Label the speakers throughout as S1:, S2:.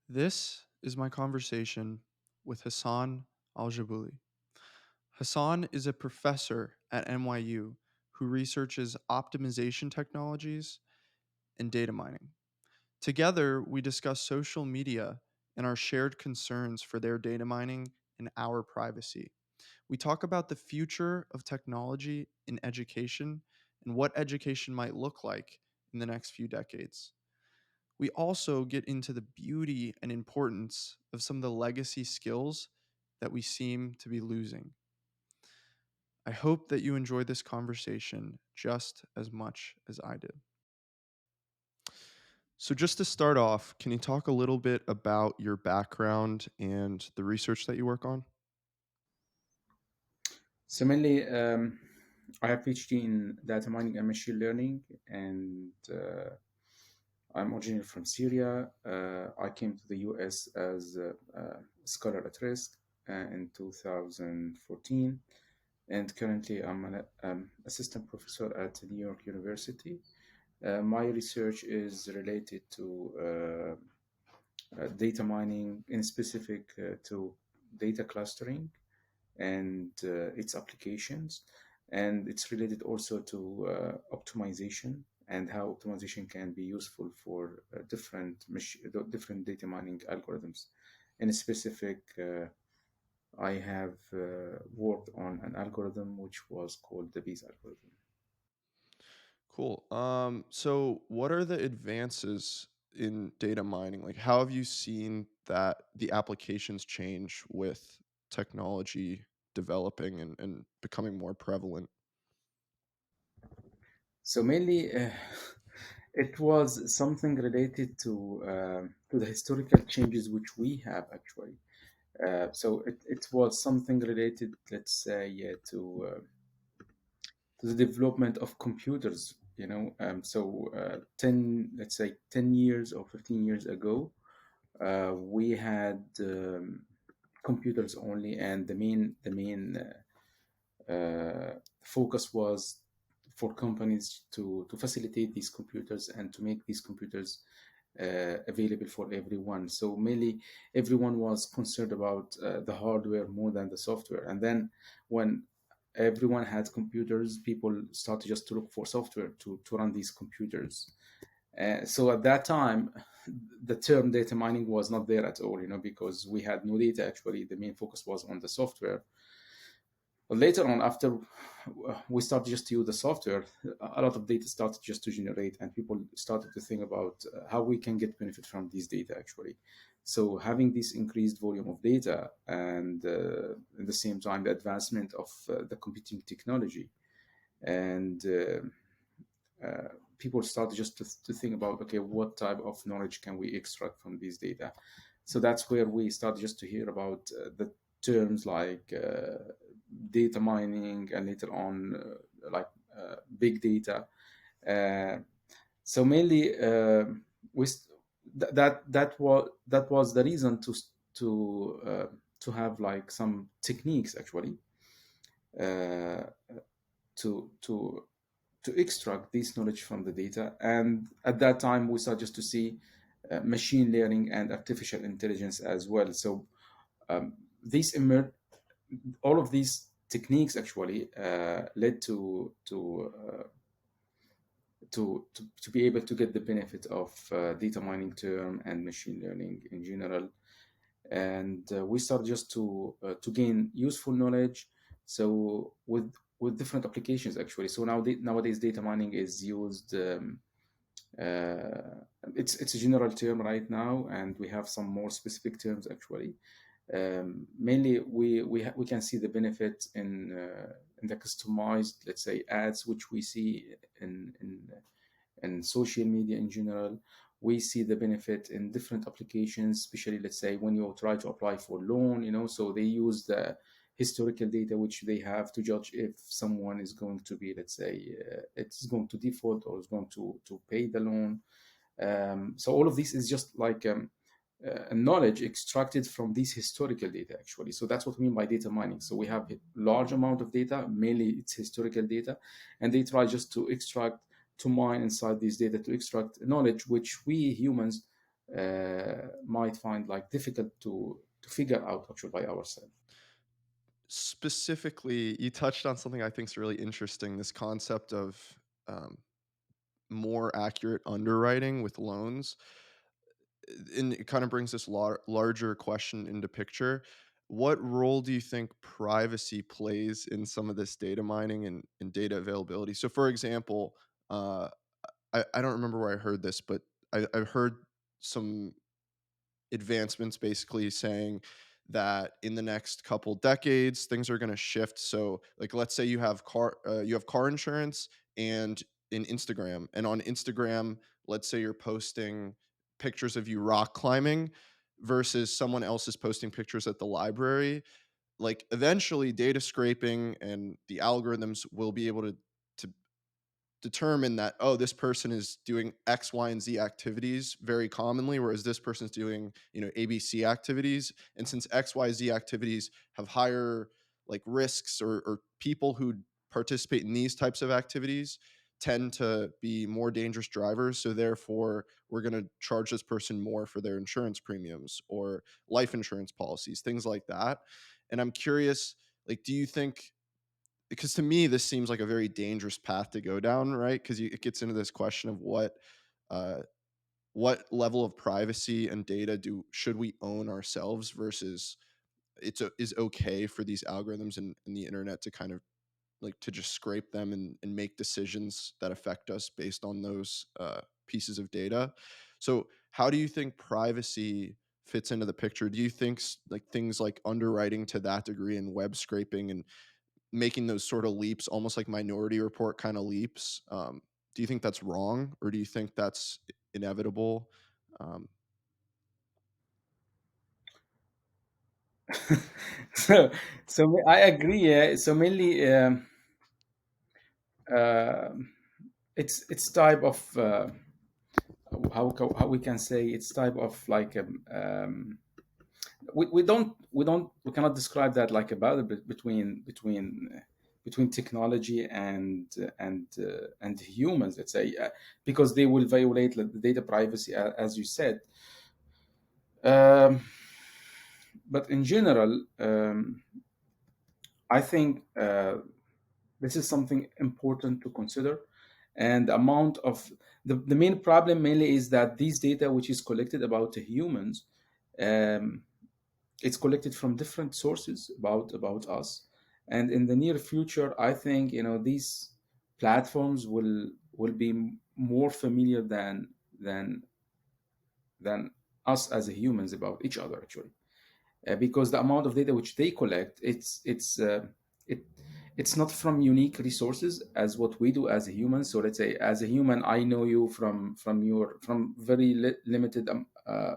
S1: This is my conversation with Hasan Aljabbouli. Hassan is a professor at NYU who researches optimization technologies and data mining. Together, we discuss social media and our shared concerns for their data mining and our privacy. We talk about the future of technology in education and what education might look like in the next few decades. We also get into the beauty and importance of some of the legacy skills that we seem to be losing. I hope that you enjoyed this conversation just as much as I did. So, just to start off, can you talk a little bit about your background and the research that you work on?
S2: So mainly, I have PhD in data mining and machine learning, and I'm originally from Syria. I came to the US as a scholar at risk in 2014, and currently I'm an assistant professor at New York University. My research is related to data mining, in specific to data clustering and its applications. And it's related also to optimization and how optimization can be useful for different data mining algorithms. In specific, I have worked on an algorithm which was called the Bees algorithm.
S1: Cool. So what are the advances in data mining? Like, how have you seen that the applications change with technology developing and becoming more prevalent?
S2: So mainly, it was something related to the historical changes which we have actually. So it was something related, let's say, to the development of computers. Let's say 10 years or 15 years ago, we had computers only, and the main focus was for companies to facilitate these computers and to make these computers available for everyone. So mainly, everyone was concerned about the hardware more than the software. And then, when everyone had computers, people started just to look for software to run these computers. So at that time, the term data mining was not there at all, because we had no data. Actually, the main focus was on the software. But later on, after we started just to use the software, a lot of data started just to generate, and people started to think about how we can get benefit from these data actually. So having this increased volume of data, and at the same time the advancement of the computing technology, and people started just to think about, okay, what type of knowledge can we extract from these data. So that's where we started just to hear about the terms like data mining, and later on big data. uh, so mainly, we st- that was the reason to have like some techniques actually, uh, to to to extract this knowledge from the data. And at that time, we started just to see machine learning and artificial intelligence as well. So um, these emer- all of these techniques actually led to be able to get the benefit of data mining term and machine learning in general. And we start just to gain useful knowledge, so with different applications actually. So nowadays data mining is used, it's a general term right now, and we have some more specific terms actually. Mainly, we can see the benefit in the customized, let's say, ads which we see in social media in general. We see the benefit in different applications, especially, let's say, when you try to apply for loan. So they use the historical data which they have to judge if someone is going to be, let's say, it's going to default or is going to pay the loan. So all of this is just like knowledge extracted from these historical data actually. So that's what we mean by data mining. So we have a large amount of data, mainly it's historical data, and they try just to mine inside these data to extract knowledge which we humans might find like difficult to figure out actually by ourselves.
S1: Specifically, you touched on something I think is really interesting, this concept of um, more accurate underwriting with loans. And it kind of brings this larger question into picture. What role do you think privacy plays in some of this data mining and data availability? So, for example, uh, I don't remember where I heard this, but I've heard some advancements basically saying that in the next couple decades things are going to shift. So like let's say you have car insurance and in Instagram, and on Instagram let's say you're posting pictures of you rock climbing versus someone else is posting pictures at the library. Like eventually data scraping and the algorithms will be able to determine that, oh, this person is doing X, Y, and Z activities very commonly, whereas this person's doing, ABC activities. And since X, Y, Z activities have higher like risks, or people who participate in these types of activities tend to be more dangerous drivers. So therefore, we're going to charge this person more for their insurance premiums or life insurance policies, things like that. And I'm curious, like, do you think, because to me this seems like a very dangerous path to go down, right? Because it gets into this question of uh, what level of privacy and data do should we own ourselves versus is okay for these algorithms and the internet to kind of like to just scrape them and make decisions that affect us based on those pieces of data. So how do you think privacy fits into the picture? Do you think like things like underwriting to that degree and web scraping and making those sort of leaps, almost like Minority Report kind of leaps. Do you think that's wrong, or do you think that's inevitable? Um,
S2: so I agree. Yeah. So mainly, uh, it's type of how we can say it's type of like we cannot describe that like a battle between technology and humans, let's say, because they will violate like, the data privacy, as you said. um, but in general, I think this is something important to consider. And the amount of the main problem mainly is that these data which is collected about the humans, um, it's collected from different sources about us. And in the near future, I think these platforms will be more familiar than than us as humans about each other actually, because the amount of data which they collect, it it's not from unique resources as what we do as a human. So let's say as a human, I know you from very limited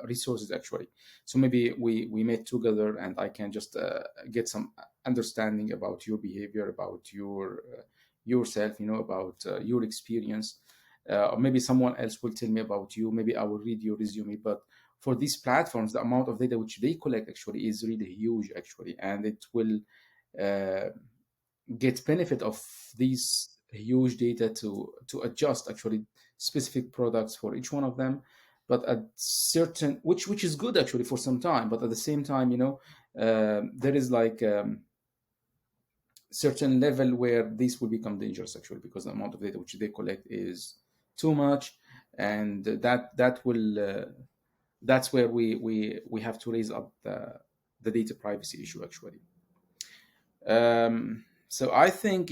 S2: resources actually. So maybe we met together and I can just get some understanding about your behavior, about yourself, about your experience. Or maybe someone else will tell me about you, maybe I will read your resume. But for these platforms, the amount of data which they collect actually is really huge actually, and it will uh, get benefit of these huge data to adjust actually specific products for each one of them. But at certain, which is good actually for some time, but at the same time, there is like certain level where this will become dangerous actually, because the amount of data which they collect is too much. And that will that's where we have to raise up the data privacy issue actually. So I think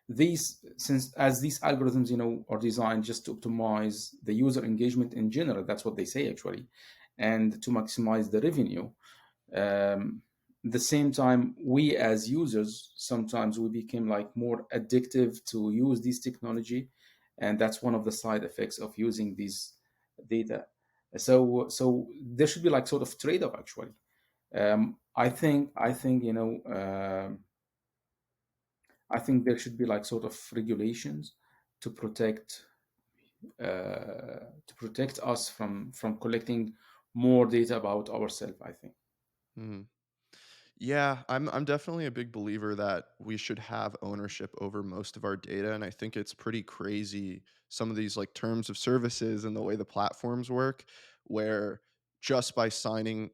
S2: these, since as these algorithms are designed just to optimize the user engagement in general, that's what they say actually, and to maximize the revenue. um, the same time, we as users sometimes we became like more addictive to use this technology, and that's one of the side effects of using these data. So there should be like sort of trade-off actually. I think I think there should be like sort of regulations to protect us from collecting more data about ourselves, I think.
S1: mhm. Yeah, I'm definitely a big believer that we should have ownership over most of our data, and I think it's pretty crazy some of these like terms of services and the way the platforms work, where just by signing,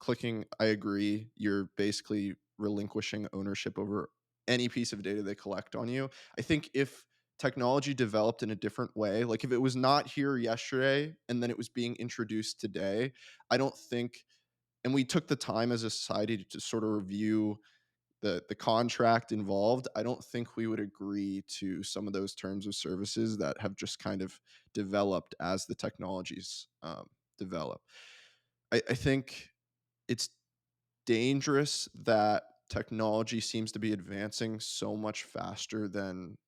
S1: clicking I agree, you're basically relinquishing ownership over any piece of data they collect on you. I think if technology developed in a different way, like if it was not here yesterday and then it was being introduced today, I don't think and we took the time as a society to sort of review the contract involved, I don't think we would agree to some of those terms of services that have just kind of developed as the technologies develop. I think it's dangerous that technology seems to be advancing so much faster than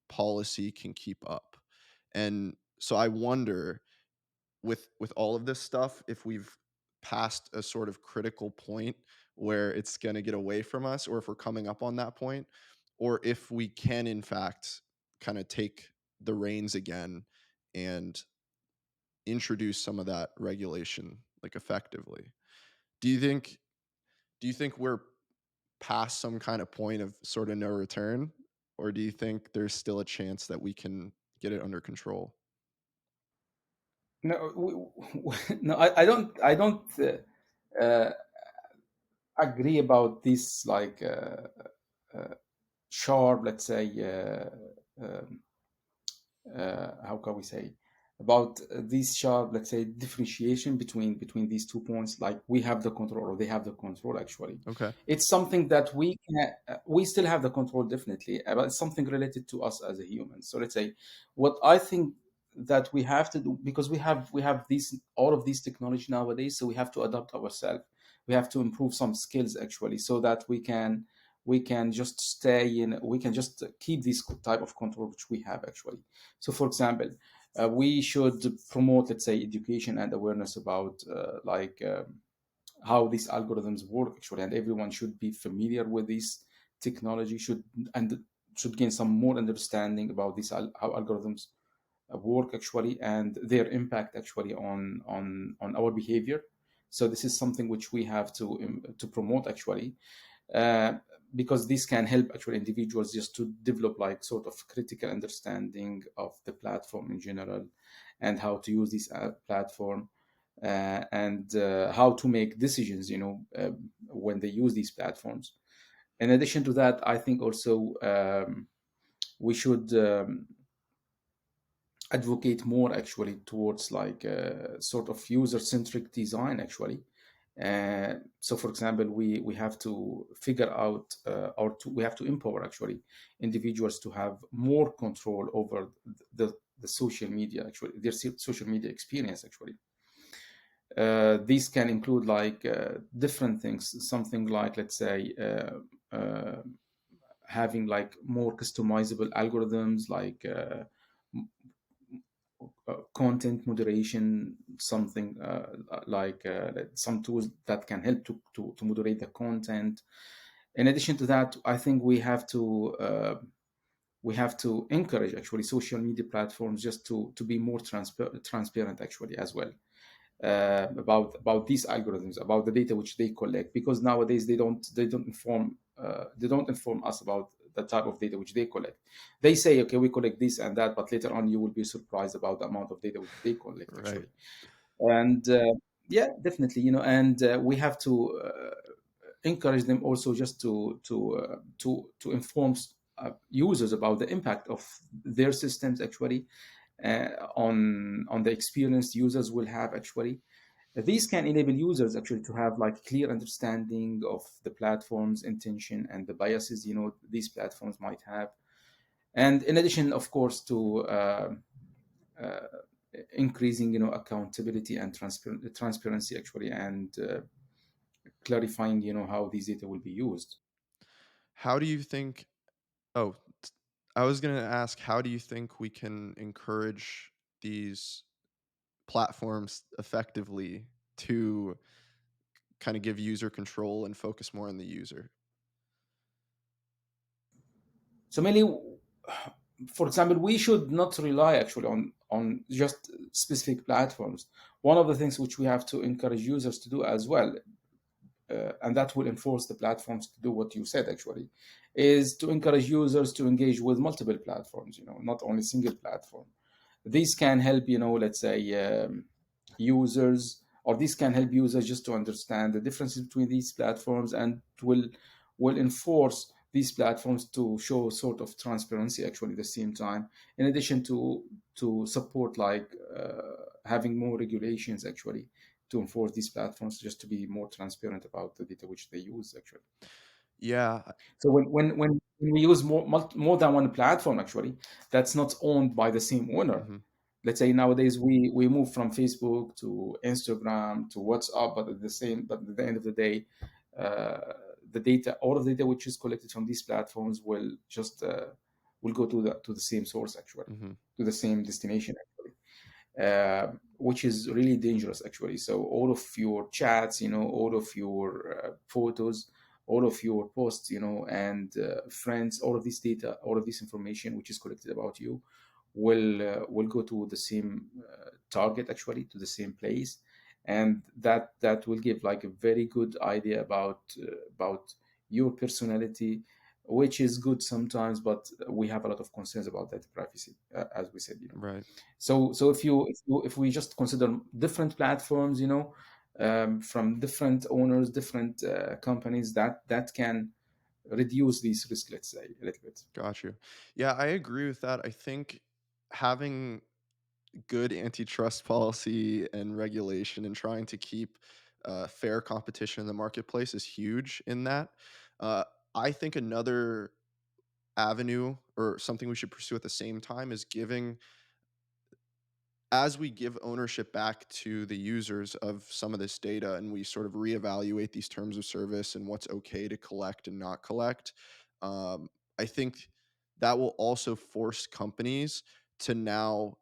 S1: policy can keep up. And so I wonder with all of this stuff, if we've passed a sort of critical point where it's going to get away from us, or if we're coming up on that point, or if we can in fact kind of take the reins again and introduce some of that regulation like effectively. Do you think we're past some kind of point of sort of no return, or do you think there's still a chance that we can get it under control?
S2: No, no, I don't agree about this like sharp, let's say, how can we say, about this sharp, let's say, differentiation between these 2 points, like we have the control or they have the control. Actually,
S1: Okay.
S2: it's something that we still have the control, definitely, but it's something related to us as a human. So let's say what I think that we have to do, because we have these all of these technology nowadays, so we have to adapt ourselves. We have to improve some skills, actually, so that we can just stay in, we can just keep this type of control which we have, actually. So, for example, we should promote, let's say, education and awareness about how these algorithms work, actually, and everyone should be familiar with this technology, should gain some more understanding about this how algorithms work, actually, and their impact, actually, on our behavior. So this is something which we have to promote, actually, uh, because this can help, actually, individuals just to develop like sort of critical understanding of the platform in general, and how to use this platform, and how to make decisions, when they use these platforms. In addition to that, I think also we should advocate more, actually, towards like sort of user-centric design, actually. So, for example, we have to figure out, we have to empower, actually, individuals to have more control over the social media, actually, their social media experience, actually. These can include like different things, something like, let's say, having like more customizable algorithms, like content moderation, something some tools that can help to moderate the content. In addition to that, I think we have to encourage, actually, social media platforms just to be more transparent, actually, as well, about these algorithms, about the data which they collect, because nowadays they don't inform us about the type of data which they collect. They say, okay, we collect this and that, but later on you will be surprised about the amount of data which they collect,
S1: Right.
S2: actually. And yeah, definitely, and we have to encourage them also just to inform users about the impact of their systems, actually, on the experience users will have, actually. These can enable users, actually, to have like clear understanding of the platform's intention and the biases, these platforms might have. And in addition, of course, to uh, increasing, accountability and transparency, actually, and clarifying, how these data will be used.
S1: How do you think Oh, I was gonna ask, how do you think we can encourage these platforms effectively to kind of give user control and focus more on the user?
S2: So mainly, for example, we should not rely, actually, on just specific platforms. One of the things which we have to encourage users to do as well, and that will enforce the platforms to do what you said actually, is to encourage users to engage with multiple platforms, not only single platform. These can help, let's say, users, or these can help users just to understand the differences between these platforms, and will enforce these platforms to show sort of transparency actually at the same time, in addition to support like having more regulations actually to enforce these platforms, just to be more transparent about the data which they use actually.
S1: Yeah.
S2: So when we use more than one platform actually, that's not owned by the same owner.
S1: Mhm.
S2: Let's say nowadays we move from Facebook to Instagram to WhatsApp, but at the end of the day, uh, the data, all of the data which is collected from these platforms will go to the same source actually,
S1: Mhm.
S2: to the same destination actually, which is really dangerous actually. So all of your chats, all of your photos, all of your posts, and friends, all of this data, all of this information which is collected about you will go to the same target actually, to the same place, and that will give like a very good idea about your personality, which is good sometimes, but we have a lot of concerns about that privacy, as we said.
S1: Right.
S2: So if we just consider different platforms, from different owners, different companies, that can reduce these risks, let's say, a little bit.
S1: Got you. Yeah, I agree with that. I think having good antitrust policy and regulation and trying to keep fair competition in the marketplace is huge in that. Uh, I think another avenue or something we should pursue at the same time is giving, as we give ownership back to the users of some of this data and we sort of reevaluate these terms of service and what's okay to collect and not collect. I think that will also force companies to now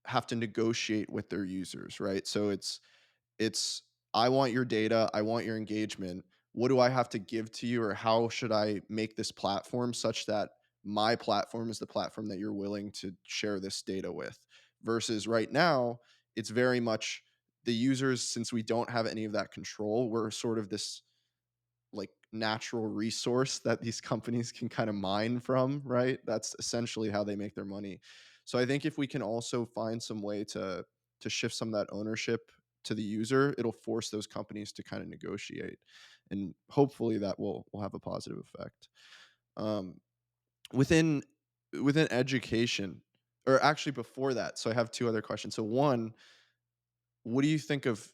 S1: have to negotiate with their users, right? So it's I want your data, I want your engagement. What do I have to give to you, or how should I make this platform such that my platform is the platform that you're willing to share this data with? Versus right now, it's very much the users, since we don't have any of that control, we're sort of this like natural resource that these companies can kind of mine from, right? That's essentially how they make their money. So I think if we can also find some way to shift some of that ownership to the user, it'll force those companies to kind of negotiate, and hopefully that will have a positive effect. Um, within within education, or actually before that, so I have two other questions. So one, what do you think of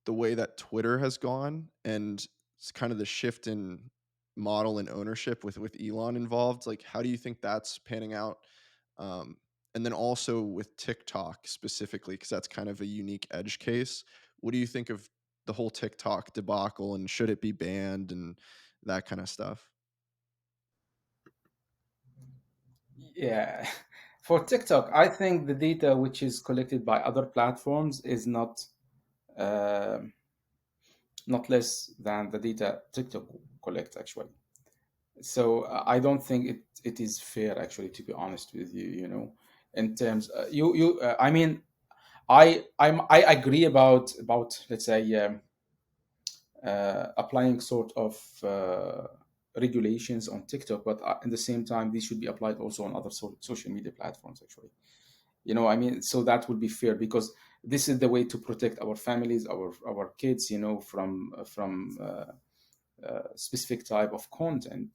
S1: the way that Twitter has gone and kind of the shift in model and ownership with Elon involved? Like, how do you think that's panning out? Um, and then also with TikTok specifically, because that's kind of a unique edge case. What do you think of the whole TikTok debacle, and should it be banned and that kind of stuff?
S2: Yeah. For TikTok, I think the data which is collected by other platforms is uh, not less than the data TikTok collects actually. So I don't think it is fair actually, to be honest with you. In terms I mean, I agree about, let's say, applying sort of regulations on TikTok, but at the same time, these should be applied also on other social media platforms actually. I mean, so that would be fair, because this is the way to protect our families, our kids, from specific type of content.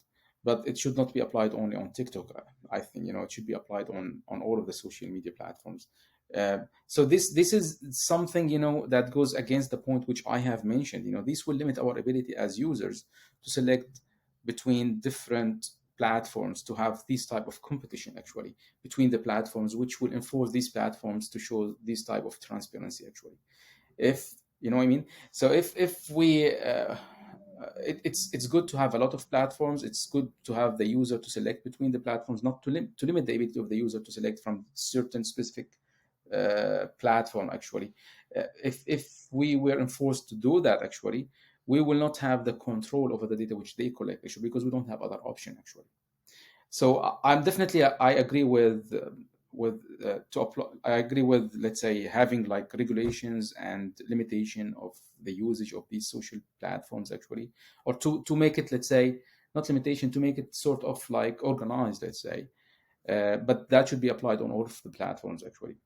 S2: But it should not be applied only on TikTok. I think it should be applied on all of the social media platforms. So this is something that goes against the point which I have mentioned. This will limit our ability as users to select between different platforms, to have this type of competition actually between the platforms, which will enforce these platforms to show this type of transparency actually. If you know what I mean. So if we it's good to have a lot of platforms. It's good to have the user to select between the platforms, not to limit the ability of the user to select from certain specific platform actually. If we were enforced to do that actually, we will not have the control over the data which they collect actually, because we don't have other option actually. So I'm definitely, I agree with to apply. I agree with, let's say, having like regulations and limitation of the usage of these social platforms actually, or to make it, let's say, not limitation, to make it sort of like organized, let's say. But that should be applied on all of the platforms actually,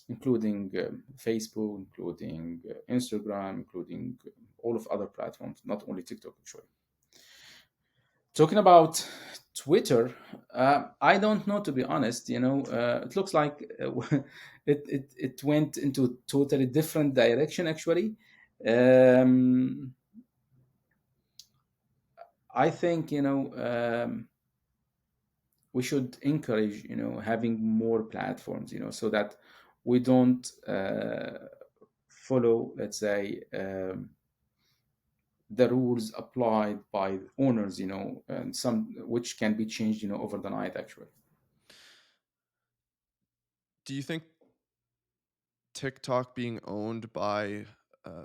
S2: including Facebook, including Instagram, including all of other platforms, not only TikTok actually. Talking about Twitter, I don't know, to be honest. It looks like it went into a totally different direction actually. Um, I think we should encourage having more platforms, so that we don't follow, let's say, the rules applied by owners, and some which can be changed, over the night actually.
S1: Do you think TikTok being owned by a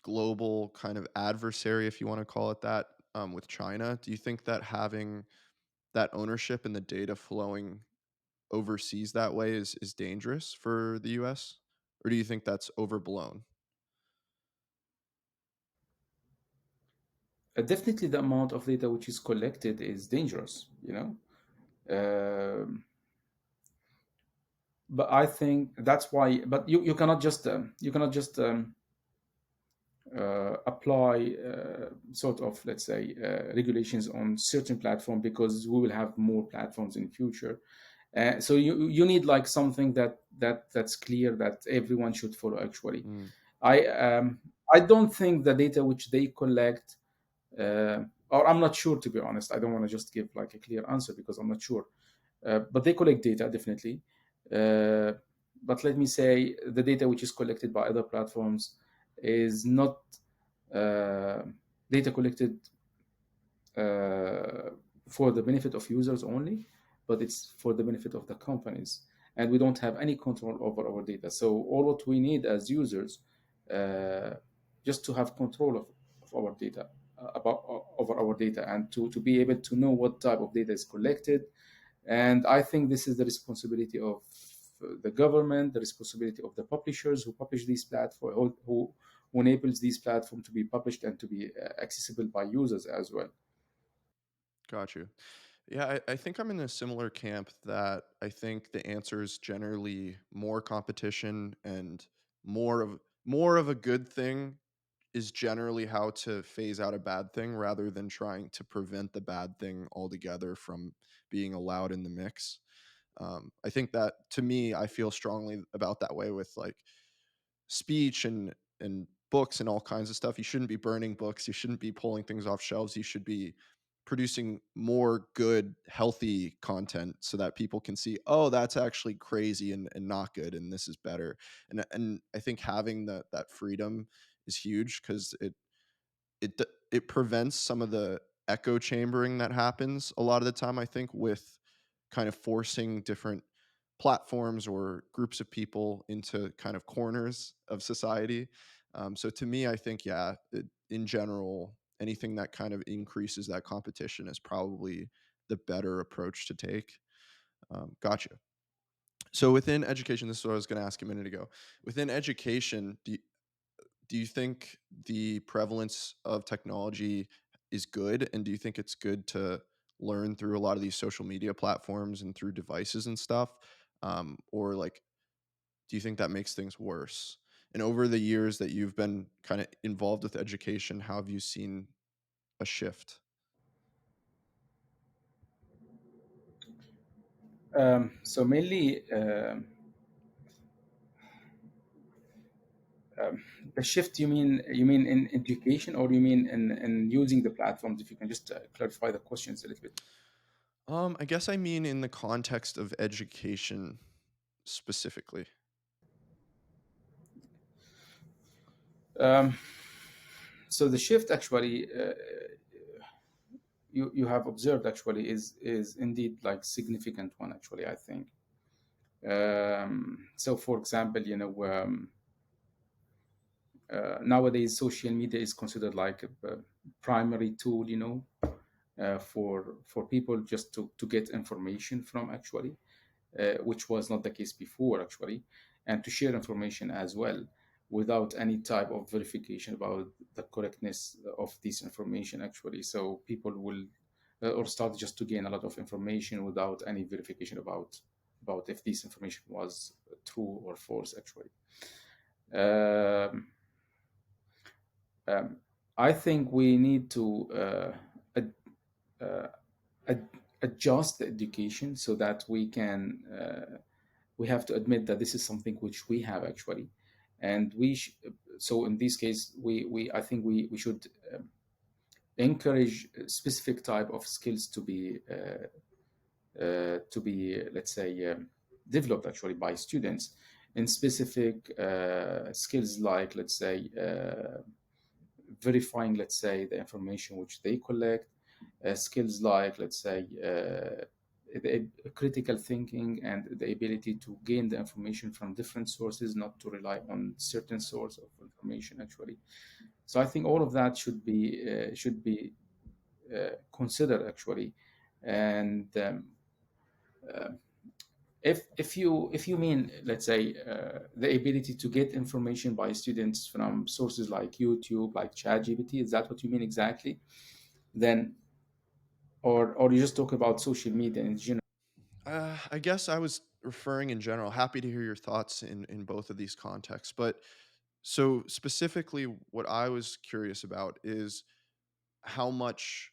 S1: global kind of adversary, if you want to call it that, with China, do you think that having that ownership and the data flowing overseas that way is dangerous for the US? Or do you think that's overblown?
S2: Definitely the amount of data which is collected is dangerous, um, but I think that's why. But you cannot just apply sort of, let's say, regulations on certain platform, because we will have more platforms in future. So you need like something that's clear that everyone should follow actually.
S1: Mm,
S2: I um, i don't think the data which they collect, uh, or I'm not sure, to be honest. I don't want to just give like a clear answer because I'm not sure. But they collect data definitely. Uh, but let me say, the data which is collected by other platforms is not uh, data collected uh, for the benefit of users only, but it's for the benefit of the companies. And we don't have any control over our data. So all what we need as users, uh, just to have control of our data, over our data, and to be able to know what type of data is collected. And I think this is the responsibility of the government, the responsibility of the publishers who publish these platforms, who enables these platforms to be published and to be accessible by users as well.
S1: got you. Yeah, I think I'm in a similar camp that I think the answer is generally more competition and more of a good thing is generally how to phase out a bad thing rather than trying to prevent the bad thing altogether from being allowed in the mix. I think that to me, I feel strongly about that way with like speech and books and all kinds of stuff. You shouldn't be burning books. You shouldn't be pulling things off shelves. You should be producing more good, healthy content so that people can see, oh, that's actually crazy and not good, and this is better. And I think having that freedom is huge because it prevents some of the echo chambering that happens a lot of the time, I think, with kind of forcing different platforms or groups of people into kind of corners of society. So to me, I think, yeah, in general, anything that kind of increases that competition is probably the better approach to take. Gotcha. So within education, this is what I was going to ask a minute ago. Within education, do you think the prevalence of technology is good? And do you think it's good to learn through a lot of these social media platforms and through devices and stuff? Or like, do you think that makes things worse? And over the years that you've been kind of involved with education, how have you seen a
S2: So mainly, the shift. You mean in education, or you mean in using the platforms? If you can just clarify the questions a little bit.
S1: I guess I mean in the context of education specifically.
S2: Um, so the shift actually, you have observed actually, is indeed like significant one actually, I think. So for example, nowadays social media is considered like a primary tool, for people just to get information from actually. which was not the case before actually, and to share information as well without any type of verification about the correctness of this information actually. So people will or start just to gain a lot of information without any verification about if this information was true or false actually. Um, um, I think we need to ad- uh, ad- adjust the education so that we have to admit that this is something which we have actually, and so in this case we I think we should encourage specific type of skills to be let's say developed actually by students in specific skills like let's say verifying let's say the information which they collect, skills like let's say critical thinking and the ability to gain the information from different sources, not to rely on certain source of information actually. So I think all of that should be considered actually. And if you mean let's say the ability to get information by students from sources like YouTube, like ChatGPT, is that what you mean exactly? Then or you just talk about social media in general?
S1: I guess I was referring in general. Happy to hear your thoughts in both of these contexts. But so specifically, what I was curious about is how much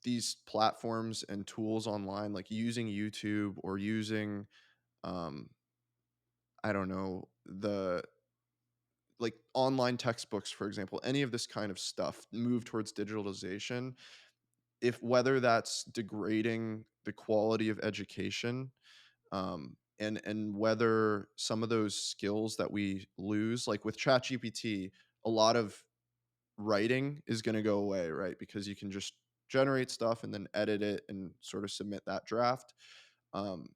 S1: these platforms and tools online, like using YouTube or using, um, I don't know, the like online textbooks, for example, any of this kind of stuff, move towards digitalization, if whether that's degrading the quality of education, and whether some of those skills that we lose, like with ChatGPT, a lot of writing is going to go away, right? Because you can just generate stuff and then edit it and sort of submit that draft. Um,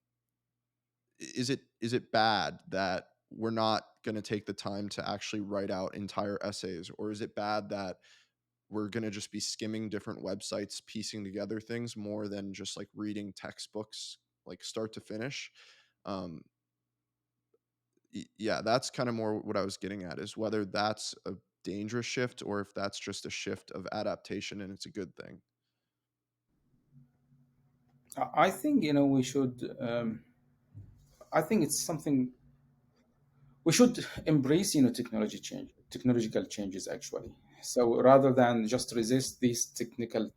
S1: is it bad that we're not going to take the time to actually write out entire essays, or is it bad that we're going to just be skimming different websites, piecing together things more than just like reading textbooks, like start to finish? Um, yeah, that's kind of more what I was getting at, is whether that's a dangerous shift or if that's just a shift of adaptation and it's a good thing.
S2: I think we should. I think it's something we should embrace. Technological changes actually. So rather than just resist these technical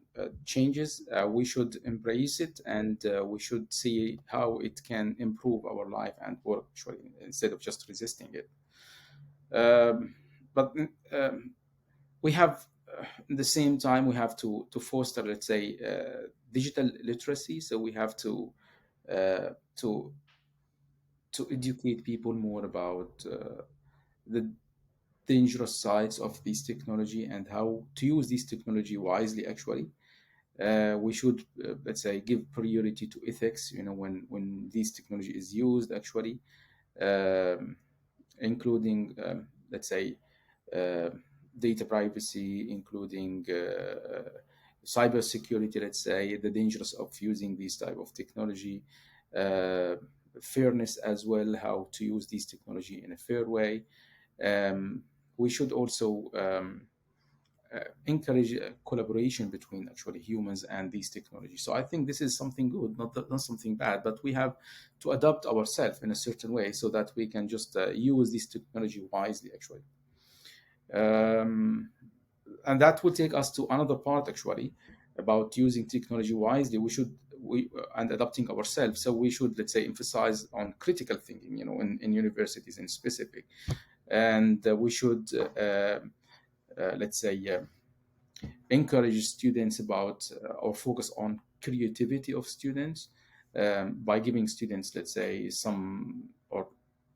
S2: changes, we should embrace it and we should see how it can improve our life and work actually instead of just resisting it. Um, but we have at the same time we have to foster let's say digital literacy. So we have uh, to to educate people more about the dangerous sides of this technology and how to use this technology wisely actually. We should let's say give priority to ethics when this technology is used actually, um, including let's say uh, data privacy, including cyber security, let's say the dangers of using this type of technology, uh, fairness as well, how to use this technology in a fair way. um, we should also encourage collaboration between actually humans and these technologies. So I think this is something good, not something bad, but we have to adapt ourselves in a certain way so that we can just use this technology wisely actually. Um, and that will take us to another part actually about using technology wisely. We and adapting ourselves. So we should let's say emphasize on critical thinking, in universities in specific, and we should let's say encourage students about or focus on creativity of students, by giving students let's say some or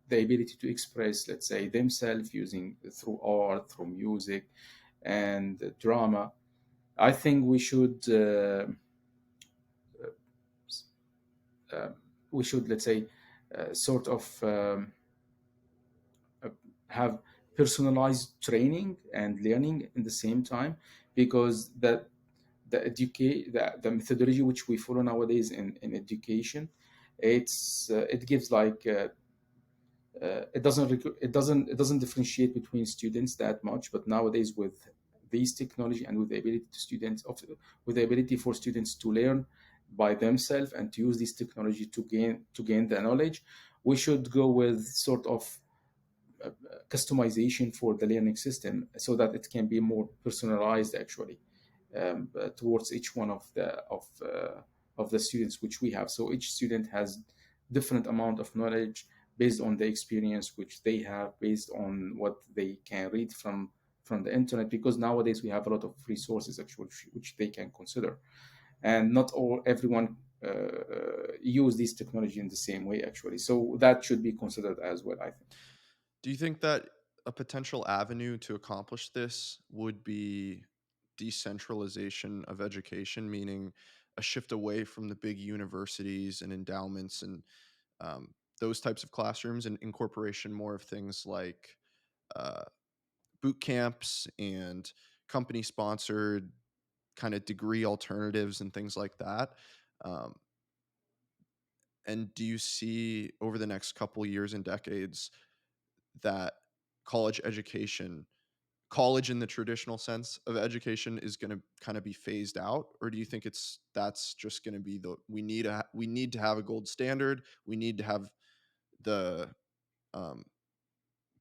S2: the ability to express let's say themselves using through art, through music and drama. I think uh, we should let's say sort of uh, have personalized training and learning in the same time, because the methodology which we follow nowadays in education It gives like it doesn't differentiate between students that much. But nowadays, with these technology and with the ability to students of with the ability for students to learn by themselves and to use this technology to gain the knowledge, we should go with sort of customization for the learning system so that it can be more personalized actually, towards each one of the students which we have. So each student has different amount of knowledge based on the experience which they have, based on what they can read from the internet, because nowadays we have a lot of resources actually which they can consider, and not all everyone use this technology in the same way actually. So that should be considered as well, I think.
S1: Do you think that a potential avenue to accomplish this would be decentralization of education, meaning a shift away from the big universities and endowments and those types of classrooms, and incorporation more of things like uh, boot camps and company sponsored kind of degree alternatives and things like that? Um, and do you see over the next couple years and decades that college education, college in the traditional sense of education, is going to kind of be phased out, or do you think that's just going to be the we need to have a gold standard, we need to have the um,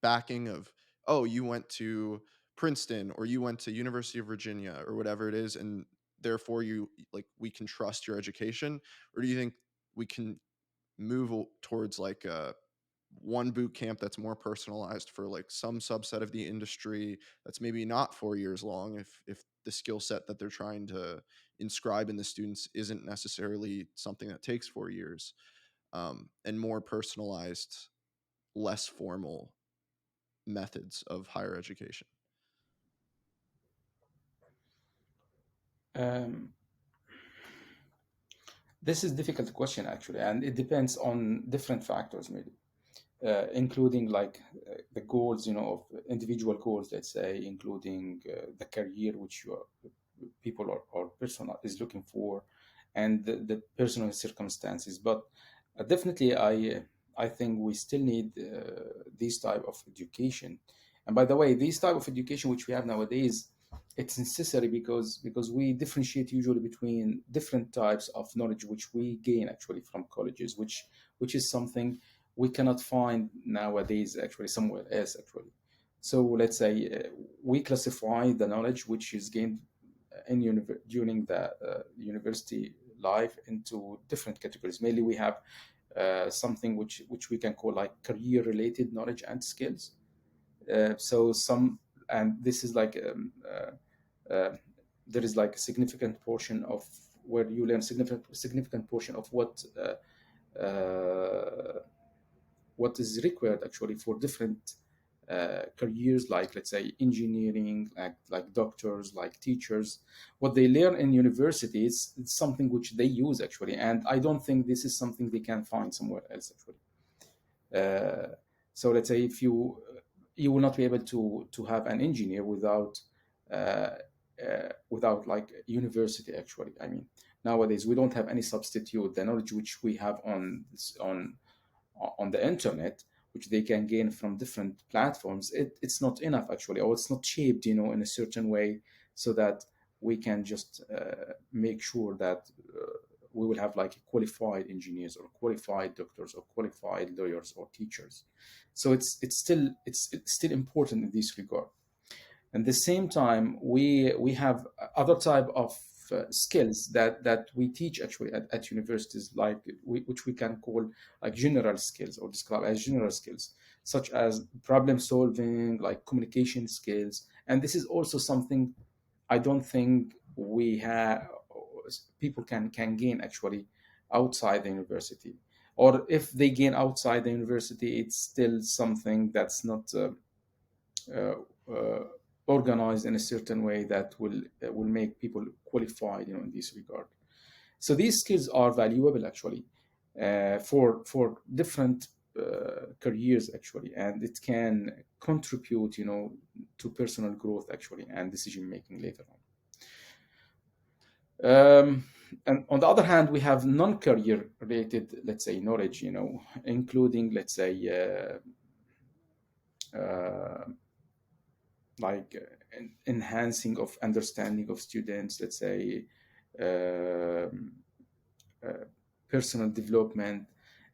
S1: backing of, oh, you went to Princeton or you went to University of Virginia or whatever it is, and therefore you like we can trust your education? Or do you think we can towards like one boot camp that's more personalized for like some subset of the industry, that's maybe not 4 years long if the skill set that they're trying to inscribe in the students isn't necessarily something that takes 4 years, and more personalized, less formal methods of higher education?
S2: um, this is difficult question actually, and it depends on different factors maybe, including like the goals, of individual goals, let's say, including the career which people or person is looking for, and the personal circumstances. But definitely, I think we still need this type of education. And by the way, this type of education which we have nowadays, it's necessary because we differentiate usually between different types of knowledge which we gain actually from colleges, which is something we cannot find nowadays actually somewhere else actually. So let's say we classify the knowledge which is gained during the university life into different categories. Mainly, we have something which we can call like career related knowledge and skills. So some, and this is like there is like a significant portion of where you learn significant portion of uh, what is required actually for different careers, like let's say engineering, like doctors, like teachers. What they learn in university is it's something which they use actually, and I don't think this is something they can find somewhere else actually. uh, so let's say if you will not be able to have an engineer uh, without like university actually. I mean, nowadays we don't have any substitute. The knowledge which we have on the internet, which they can gain from different platforms, it's not enough actually, or it's not shaped, in a certain way, so that we can just make sure that we will have like qualified engineers or qualified doctors or qualified lawyers or teachers. So it's still important in this regard. At the same time, we have other type of skills that we teach actually at universities, like which we can call like general skills or describe as general skills, such as problem solving, like communication skills. And this is also something I don't think we have people can gain actually outside the university, or if they gain outside the university, it's still something that's not uh, uh, organized in a certain way that will make people qualified, in this regard. So these skills are valuable actually for different careers actually, and it can contribute, to personal growth actually and decision making later on. And on the other hand, we have non-career related, let's say, knowledge, including, let's say, uh, like enhancing of understanding of students, let's say, um, uh, personal development.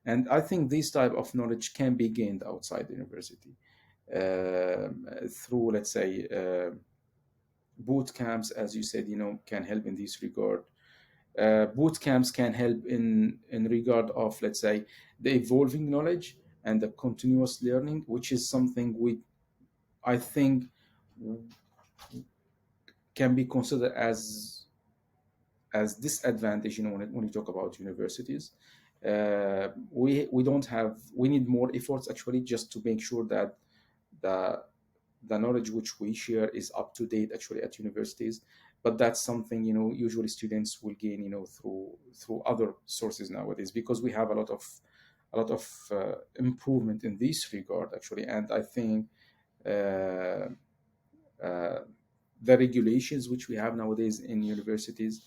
S2: And I think this type of knowledge can be gained outside the university, through, let's say, boot camps, as you said, can help in this regard. Boot camps can help in regard of, let's say, the evolving knowledge and the continuous learning, which is something we, I think, can be considered as disadvantage, when you talk about universities. We don't have, we need more efforts actually, just to make sure that the the knowledge which we share is up to date actually at universities. But that's something, usually students will gain, through other sources nowadays, because we have a lot of improvement in this regard actually. And I think uh, uh, the regulations which we have nowadays in universities,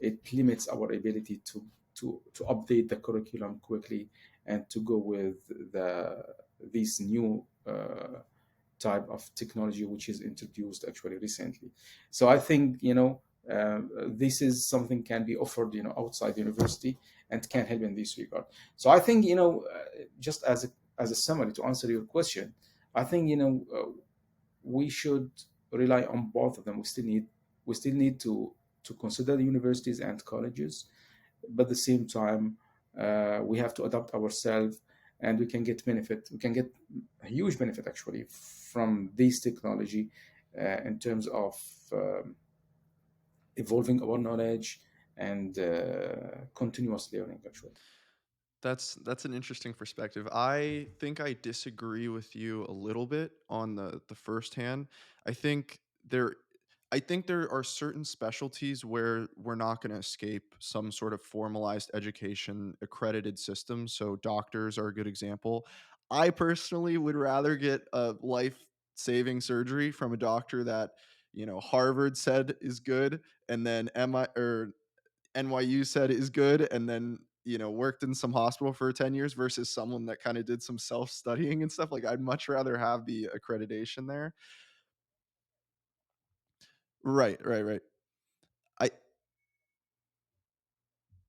S2: it limits our ability to update the curriculum quickly, and to go with these new type of technology which is introduced actually recently. So I think, this is something can be offered, outside university, and can help in this regard. So I think, just as a summary to answer your question, I think, we should rely on both of them. We still need to consider the universities and colleges, but at the same time, we have to adapt ourselves, and we can get a huge benefit actually from this technology, in terms of evolving our knowledge and continuous learning actually.
S1: That's an interesting perspective. I think I disagree with you a little bit on the first hand. I think there I think there are certain specialties where we're not going to escape some sort of formalized education accredited system. So doctors are a good example. I personally would rather get a life-saving surgery from a doctor that, Harvard said is good, and then MI or NYU said is good, and then, worked in some hospital for 10 years versus someone that kind of did some self-studying and stuff. Like, I'd much rather have the accreditation there. Right, right, right. I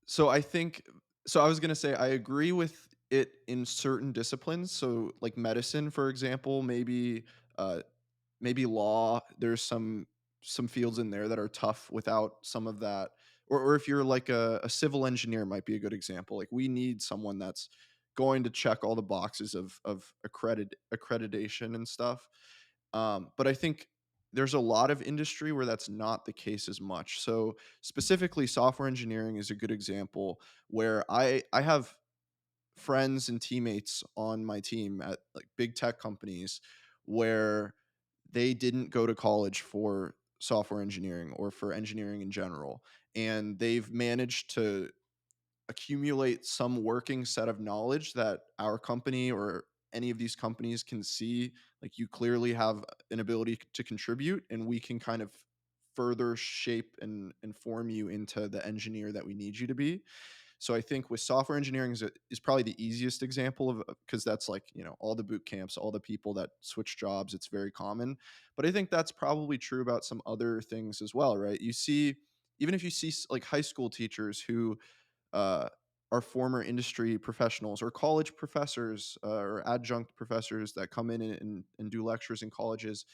S1: so I think so I was gonna say I agree with it in certain disciplines. So, like medicine, for example, uh maybe law, there's some fields in there that are tough without some of that. Or if you're like a civil engineer might be a good example. Like we need someone that's going to check all the boxes of accreditation and stuff. But I think there's a lot of industry where that's not the case as much. So specifically software engineering is a good example where I have friends and teammates on my team at like big tech companies where they didn't go to college for software engineering or for engineering in general, and they've managed to accumulate some working set of knowledge that our company or any of these companies can see, like you clearly have an ability to contribute, and we can kind of further shape and form you into the engineer that we need you to be. So I think with software engineering is probably the easiest example of, because that's like, all the boot camps, all the people that switch jobs, it's very common. But I think that's probably true about some other things as well, right? You see, even if you see like high school teachers who uh, are former industry professionals, or college professors or adjunct professors that come in and do lectures in colleges.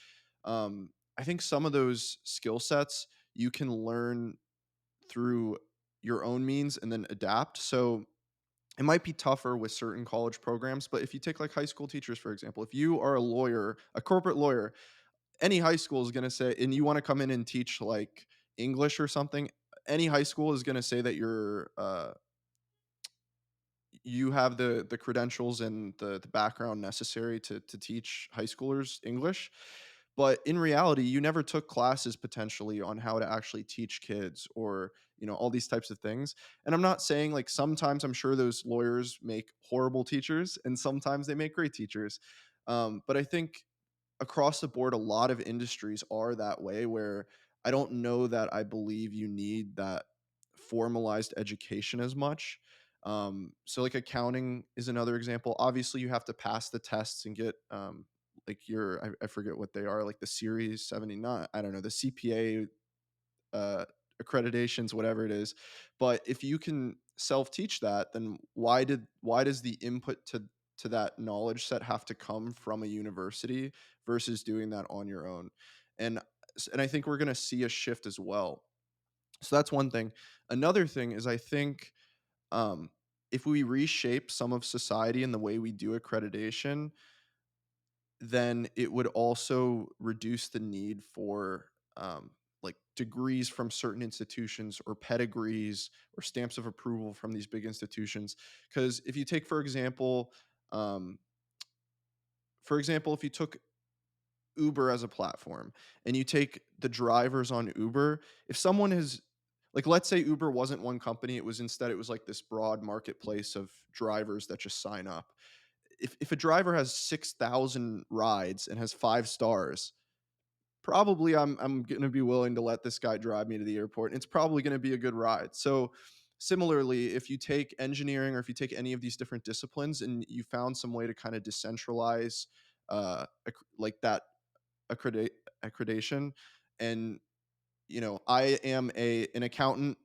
S1: I think some of those skill sets you can learn through your own means and then adapt. So it might be tougher with certain college programs, but if you take like high school teachers, for example, if you are a lawyer, a corporate lawyer, any high school is going to say, and you want to come in and teach like English or something, any high school is going to say that you have the credentials and the background necessary to teach high schoolers English. But in reality, you never took classes potentially on how to actually teach kids, or, all these types of things. And I'm not saying, like, sometimes I'm sure those lawyers make horrible teachers and sometimes they make great teachers. But I think across the board, a lot of industries are that way where I don't know that I believe you need that formalized education as much. So like accounting is another example. Obviously, you have to pass the tests and get like I forget what they are, like the Series 79. I don't know, the CPA uh, accreditations, whatever it is. But if you can self teach that, then why does the input to that knowledge set have to come from a university versus doing that on your own? And and I think we're going to see a shift as well. So that's one thing. Another thing is I think um, if we reshape some of society and the way we do accreditation, then it would also reduce the need for like degrees from certain institutions or pedigrees or stamps of approval from these big institutions. Because if you take, um, for example, if you took Uber as a platform and you take the drivers on Uber, if someone has like let's say Uber wasn't one company, it was like this broad marketplace of drivers that just sign up. If a driver has 6,000 rides and has 5 stars, probably I'm gonna be willing to let this guy drive me to the airport, and it's probably gonna be a good ride. So, similarly, if you take engineering or if you take any of these different disciplines and you found some way to kinda decentralize, like that accredit accreditation, and I am a an accountant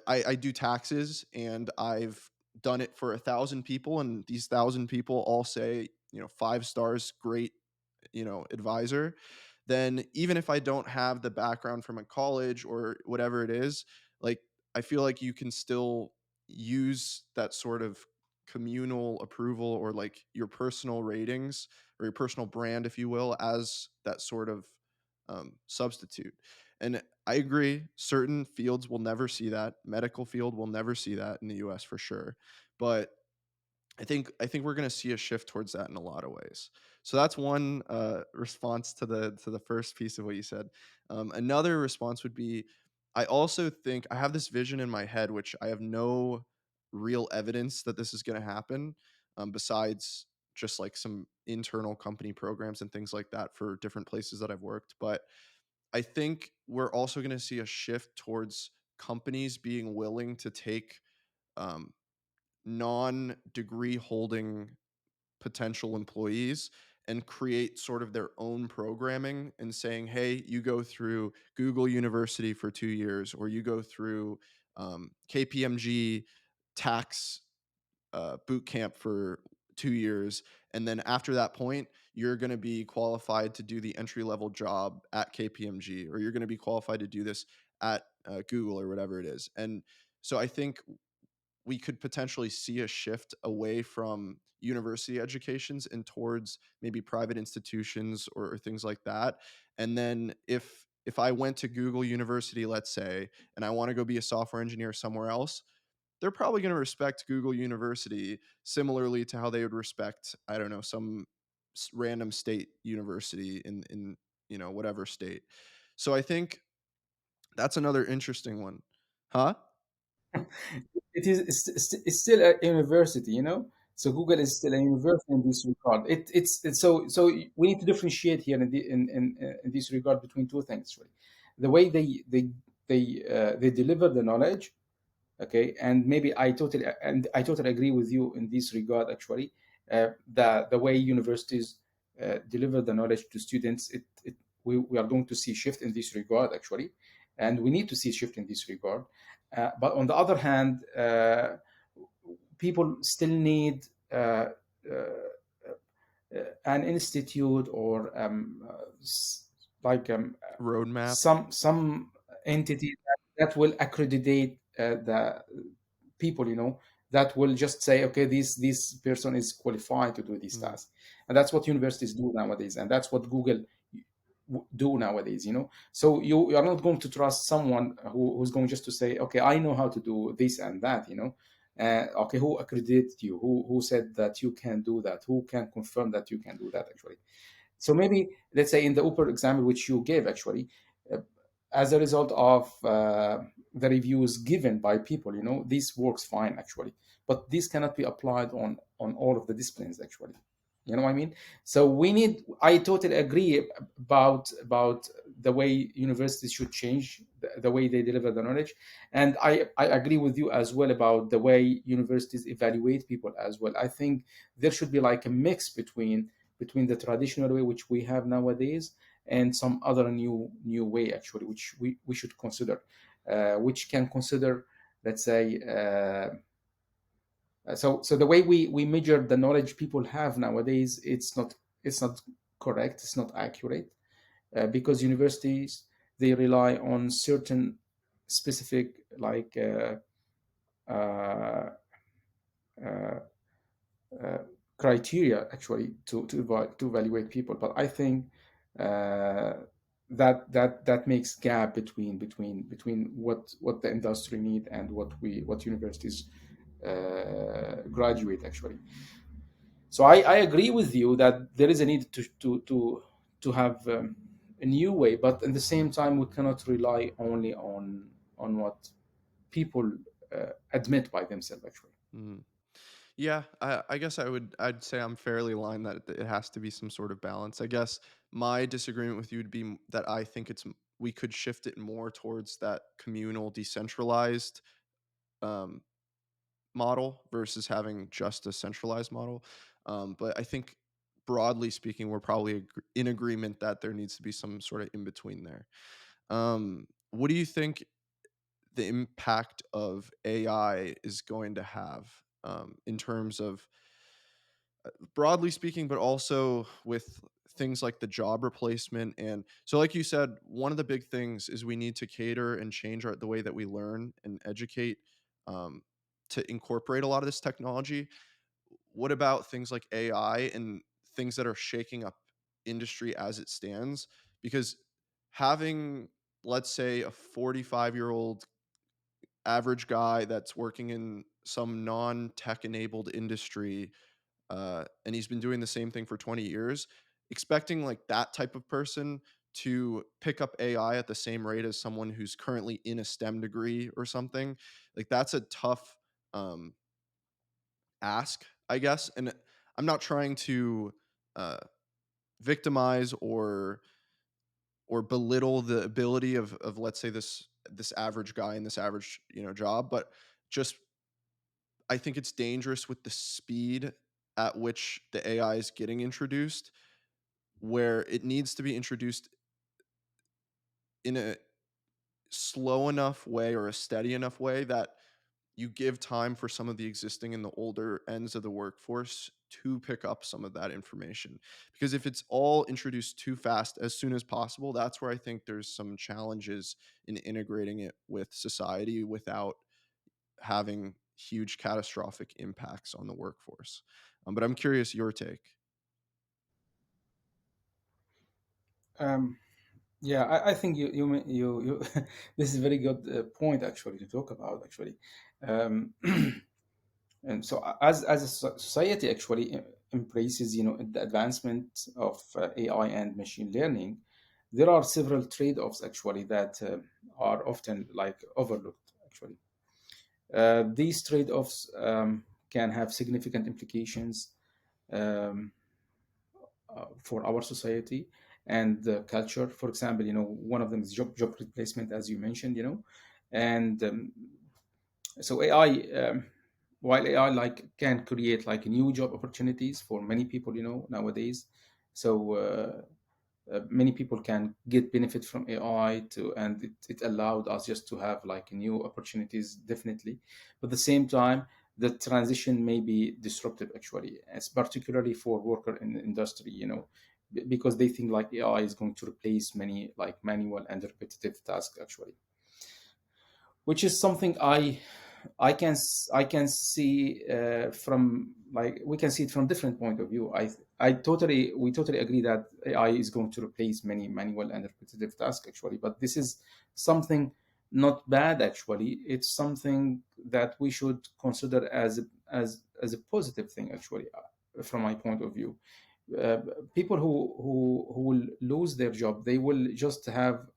S1: I do taxes and I've done it for 1,000 people, and these 1,000 people all say, 5 stars, great, advisor. Then even if I don't have the background from a college or whatever it is, like I feel like you can still use that sort of communal approval or like your personal ratings or your personal brand, if you will, as that sort of substitute. And I agree, certain fields will never see that. Medical field will never see that in the US for sure. But I think we're going to see a shift towards that in a lot of ways. So that's one response to the first piece of what you said. Another response would be, I also think I have this vision in my head, which I have no real evidence that this is going to happen, besides just like some internal company programs and things like that for different places that I've worked. But I think we're also going to see a shift towards companies being willing to take um, non-degree holding potential employees and create sort of their own programming and saying, hey, you go through Google University for 2 years, or you go through KPMG tax boot camp for 2 years. And then after that point, you're going to be qualified to do the entry level job at KPMG, or you're going to be qualified to do this at Google or whatever it is. And so I think we could potentially see a shift away from university educations and towards maybe private institutions or things like that. And then if I went to Google University, let's say, and I want to go be a software engineer somewhere else, they're probably going to respect Google University similarly to how they would respect, I don't know, some random state university in whatever state. So I think that's another interesting one. Huh?
S2: It is it's still a university, you know. So Google is still a university in this regard. It's so we need to differentiate here in this regard between two things, really. The way they deliver the knowledge, okay, and maybe I totally agree with you in this regard. Actually, the way universities deliver the knowledge to students, we are going to see shift in this regard, actually, and we need to see shift in this regard. But on the other hand, people still need an institute or like
S1: Roadmap.
S2: some entity that will accredit the people, you know, that will just say, okay, this person is qualified to do this
S1: Mm.
S2: task, and that's what universities do nowadays, and that's what Google do nowadays, you know. So you are not going to trust someone who's going just to say, okay, I know how to do this and that, you know. Okay, who accredited you, who said that you can do that, who can confirm that you can do that, actually. So maybe let's say in the Uber example which you gave, actually, uh, as a result of the reviews given by people, you know, this works fine, actually, but this cannot be applied on all of the disciplines, actually. You know what I mean? So we need. I totally agree about the way universities should change the way they deliver the knowledge. And I agree with you as well about the way universities evaluate people as well. I think there should be like a mix between the traditional way which we have nowadays and some other new way actually, which we should consider, which can consider, let's say, so the way we measure the knowledge people have nowadays, it's not correct, it's not accurate, because universities, they rely on certain specific, like uh, uh, uh, criteria actually to evaluate people. But I think uh, that makes gap between what the industry need and what universities graduate actually. So I agree with you that there is a need to have a new way, but at the same time we cannot rely only on what people admit by themselves actually.
S1: Mhm. Yeah, I guess I'd say I'm fairly aligned that it has to be some sort of balance. I guess my disagreement with you would be that I think we could shift it more towards that communal, decentralized um, model versus having just a centralized model. But I think broadly speaking, we're probably in agreement that there needs to be some sort of in between there. What do you think the impact of AI is going to have in terms of broadly speaking, but also with things like the job replacement? And so, like you said, one of the big things is we need to cater and change the way that we learn and educate um, to incorporate a lot of this technology. What about things like AI and things that are shaking up industry as it stands? Because having, let's say, a 45-year-old average guy that's working in some non-tech enabled industry, and he's been doing the same thing for 20 years, expecting like that type of person to pick up AI at the same rate as someone who's currently in a STEM degree or something, like that's a tough um, ask, I guess. And I'm not trying to uh, victimize or belittle the ability of let's say this average guy in this average job, but just I think it's dangerous with the speed at which the AI is getting introduced, where it needs to be introduced in a slow enough way or a steady enough way that you give time for some of the existing and the older ends of the workforce to pick up some of that information. Because if it's all introduced too fast as soon as possible, that's where I think there's some challenges in integrating it with society without having huge catastrophic impacts on the workforce. But I'm curious your take.
S2: Um, yeah, I think you this is a very good point actually to talk about actually. Um, and so as a society actually embraces the advancement of AI and machine learning, there are several trade-offs actually that are often like overlooked actually. These trade-offs can have significant implications um, for our society and the culture. For example, one of them is job replacement, as you mentioned, and so AI, while AI like can create like new job opportunities for many people, nowadays. So many people can get benefit from AI and it allowed us just to have like new opportunities, definitely. But at the same time, the transition may be disruptive actually, as particularly for worker in the industry, because they think like AI is going to replace many like manual and repetitive tasks actually, which is something I can see from like we can see it from different point of view. We totally agree that AI is going to replace many manual and repetitive tasks actually, but this is something not bad actually. It's something that we should consider as a positive thing actually, from my point of view. Uh, People who will lose their job, they will just have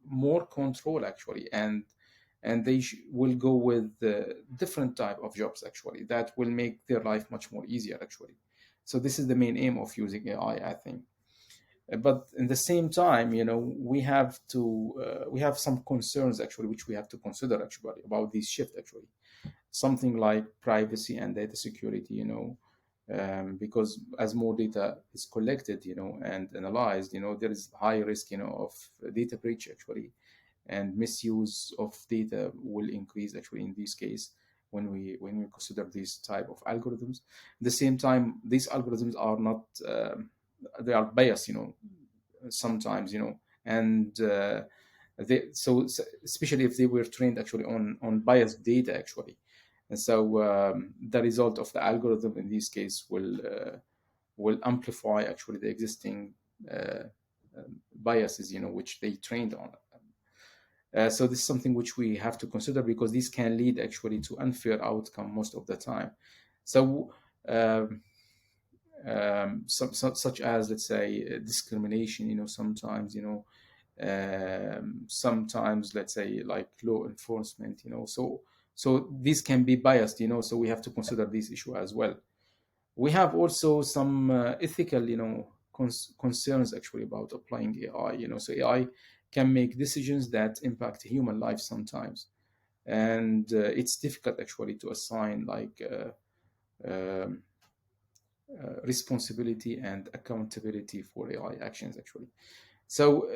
S2: more control actually, and they will go with different type of jobs actually that will make their life much more easier actually. So this is the main aim of using AI, I think. But in the same time, we have to we have some concerns actually, which we have to consider actually about this shift actually. Something like privacy and data security, because as more data is collected, and analyzed, there is high risk, of data breach actually, and misuse of data will increase actually in this case when we consider these type of algorithms. At the same time, these algorithms are not they are biased, sometimes, and especially if they were trained actually on biased data actually. And so the result of the algorithm in this case will amplify actually the existing uh, biases, which they trained on. So this is something which we have to consider, because this can lead actually to unfair outcome most of the time. So um, such as, let's say, discrimination, sometimes, sometimes, let's say, like law enforcement, so these can be biased, so we have to consider this issue as well. We have also some ethical, concerns actually about applying AI. So AI can make decisions that impact human life sometimes, and it's difficult actually to assign like um, responsibility and accountability for AI actions actually. So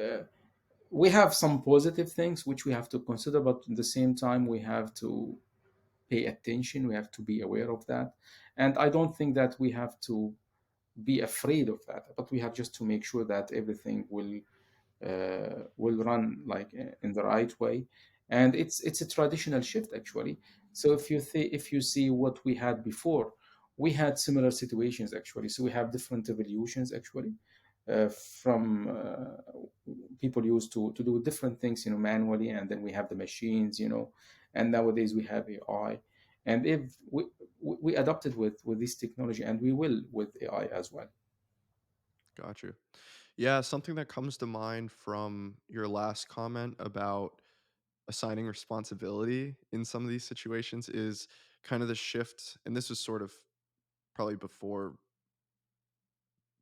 S2: we have some positive things which we have to consider, but at the same time we have to pay attention. We have to be aware of that, and I don't think that we have to be afraid of that, but we have just to make sure that everything will run like in the right way. And it's a traditional shift actually. So if you see what we had before, we had similar situations actually. So we have different evolutions actually, from people used to do different things, manually, and then we have the machines, and nowadays we have AI. And if we adopted with this technology, and we will with AI as well.
S1: Got you. Yeah, something that comes to mind from your last comment about assigning responsibility in some of these situations is kind of the shift, and this was sort of probably before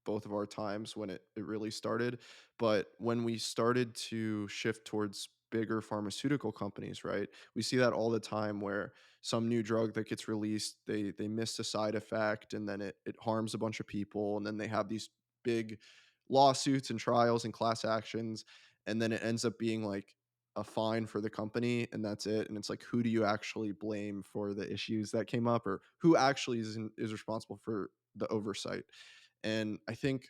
S1: both of our times when it really started. But when we started to shift towards bigger pharmaceutical companies, right? We see that all the time where some new drug that gets released, they miss a side effect and then it harms a bunch of people. And then they have these big lawsuits and trials and class actions. And then it ends up being like a fine for the company and that's it. And it's like, who do you actually blame for the issues that came up, or who actually is responsible for the oversight? And I think